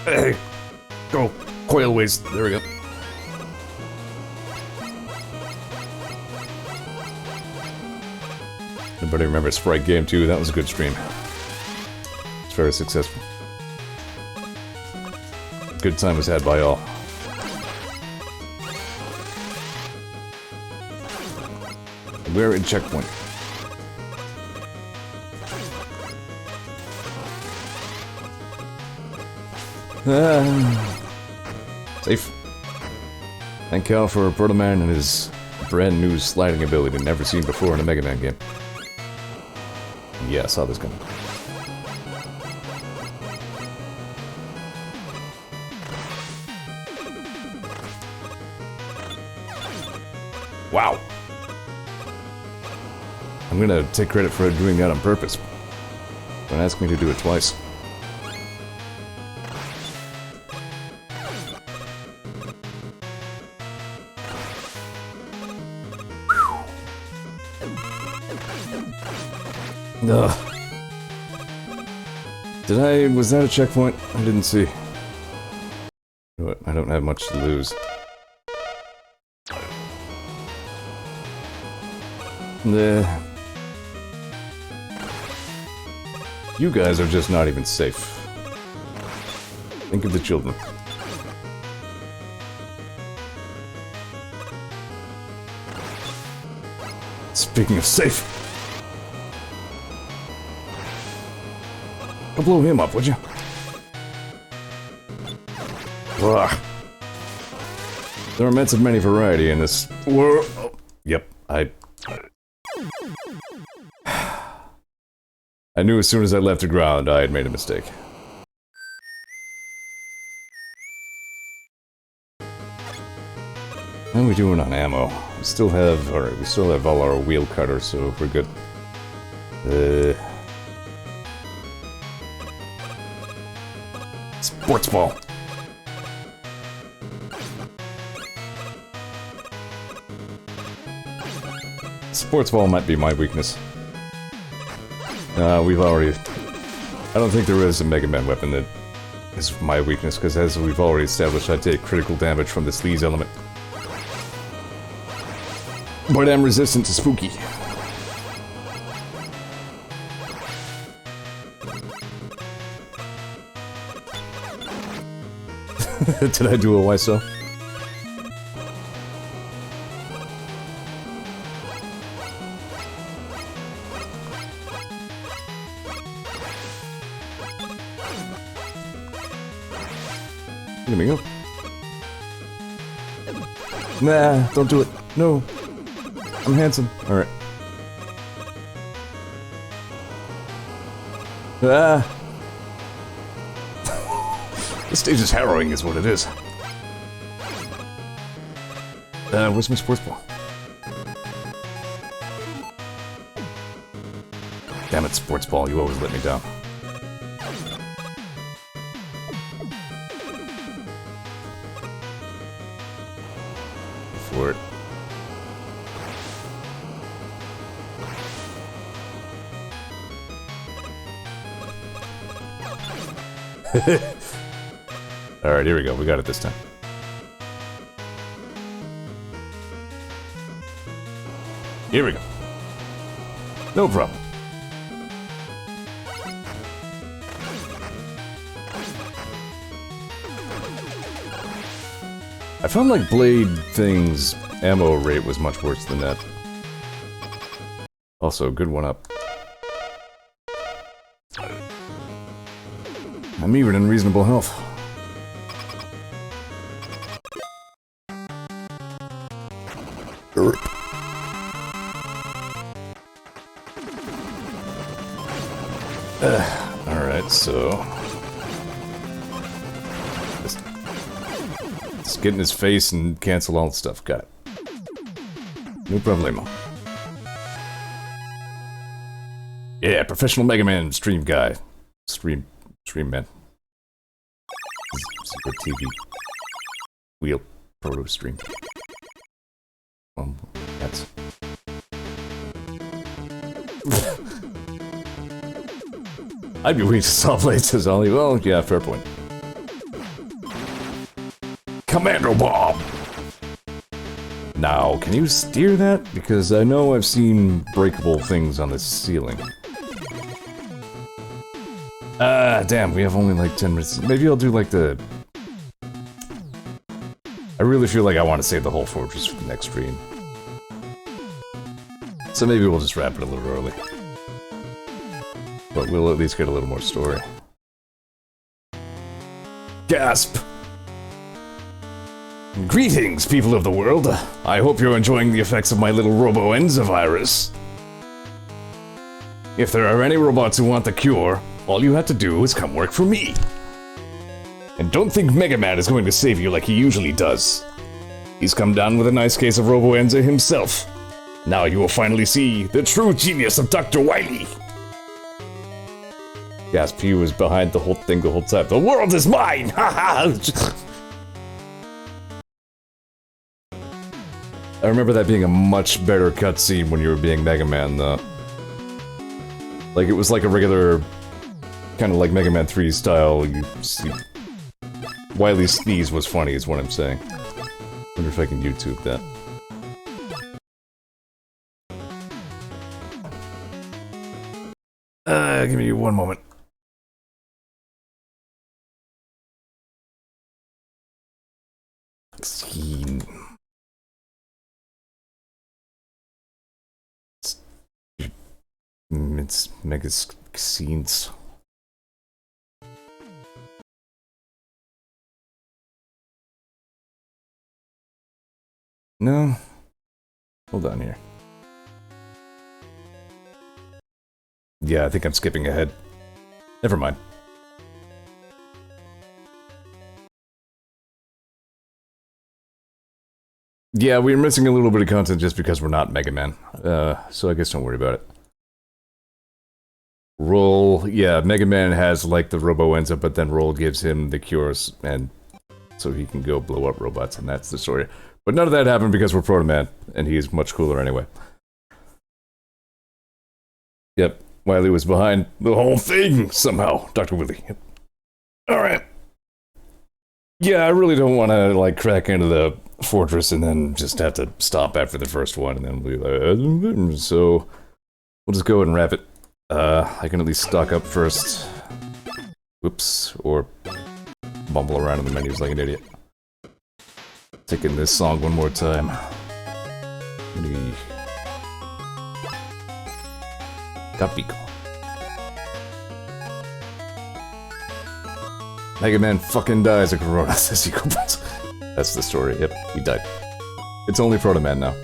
Hey! Go! Coil waste, there we go. Everybody remember Sprite Game 2? That was a good stream. It's very successful. Good time was had by all. We're in checkpoint. Safe. Thank Cal for Proto Man and his brand new sliding ability never seen before in a Mega Man game. Yeah, I saw this coming. Wow. I'm gonna take credit for doing that on purpose. Don't ask me to do it twice. Ugh. Was that a checkpoint? I didn't see. But I don't have much to lose. You guys are just not even safe. Think of the children. Speaking of safe. Go blow him up, would you? Ugh. There are immense of many variety in this world. Oh, yep, I knew as soon as I left the ground I had made a mistake. How are we doing on ammo? We still have all our wheel cutters, so we're good. Sports ball. Sports ball might be my weakness. We've already... I don't think there is a Mega Man weapon that is my weakness, because as we've already established, I take critical damage from the sleaze element. But I'm resistant to spooky. Did I do a why so? Here we go. Nah, don't do it. No. I'm handsome. Alright. Ah. This stage is harrowing, is what it is. Where's my sports ball? Damn it, sports ball, you always let me down. For it. Alright, here we go. We got it this time. Here we go. No problem. I found like Blade thing's ammo rate was much worse than that. Also, good one up. I'm even in reasonable health. Alright, so... Let's get in his face and cancel all the stuff. Got it. No problemo. Yeah, professional Mega Man stream guy. Stream man. Super TV. Wheel. Proto stream. That's... I'd be weak to saw blades, says Ollie. Well, yeah, fair point. Commando Bomb! Now, can you steer that? Because I know I've seen breakable things on the ceiling. Damn, we have only like 10 minutes. Maybe I'll do like the... I really feel like I want to save the whole fortress for the next stream. So maybe we'll just wrap it a little early. But we'll at least get a little more story. Gasp! Greetings, people of the world. I hope you're enjoying the effects of my little Robo-Enza virus. If there are any robots who want the cure, all you have to do is come work for me. And don't think Mega Man is going to save you like he usually does. He's come down with a nice case of Robo-Enza himself. Now you will finally see the true genius of Dr. Wily. Gasp, he was behind the whole thing the whole time. The world is mine! Haha! I remember that being a much better cutscene when you were being Mega Man, though. Like, it was like a regular, kind of like Mega Man 3 style, you see... Wily's sneeze was funny, is what I'm saying. Wonder if I can YouTube that. Give me one moment. Scene. It's mega scenes. No. Hold on here. Yeah, I think I'm skipping ahead. Never mind. Yeah, we're missing a little bit of content just because we're not Mega Man. So I guess don't worry about it. Roll, yeah, Mega Man has like the Robo-Enza, but then Roll gives him the cures, and so he can go blow up robots, and that's the story. But none of that happened because we're Proto Man, and he's much cooler anyway. Yep, Wily was behind the whole thing, somehow, Dr. Willy. Yep. Alright. Yeah, I really don't want to, like, crack into the fortress and then just have to stop after the first one, and then we'll be like, so we'll just go ahead and wrap it. I can at least stock up first. Whoops, or bumble around in the menus like an idiot. Taking this song one more time. Capico. Mega Man fucking dies of corona, says Eagle Bones. That's the story, yep, he died. It's only Proto Man now.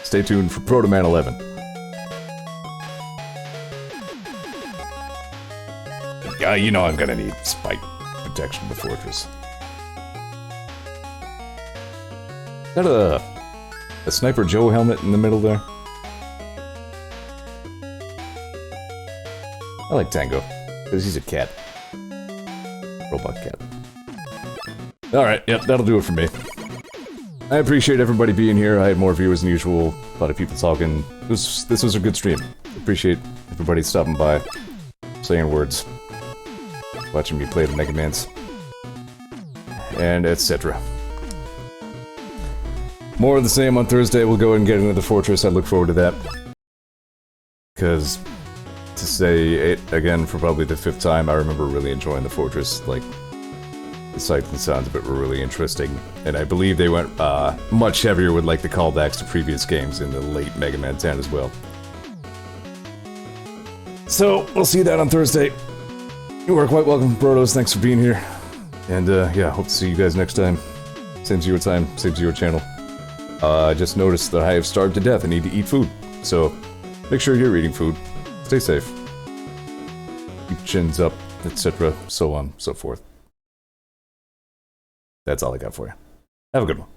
Stay tuned for Proto Man 11. Yeah, you know I'm gonna need spike protection of the fortress. Got a Sniper Joe helmet in the middle there. I like Tango, because he's a cat. Robot cat. Alright, yep, that'll do it for me. I appreciate everybody being here. I had more viewers than usual, a lot of people talking. This was a good stream. Appreciate everybody stopping by, saying words, watching me play the Mega Mans. and etc. More of the same on Thursday. We'll go ahead and get into the fortress. I look forward to that. Because, to say it again for probably the 5th time, I remember really enjoying the fortress. Like, the sights and sounds of it were really interesting. And I believe they went much heavier with like the callbacks to previous games in the late Mega Man 10 as well. So, we'll see that on Thursday. You are quite welcome, Protos. Thanks for being here. And yeah, hope to see you guys next time. Same to your time, same to your channel. I just noticed that I have starved to death and need to eat food. So, make sure you're eating food. Stay safe. Keep chins up, etc. So on, so forth. That's all I got for you. Have a good one.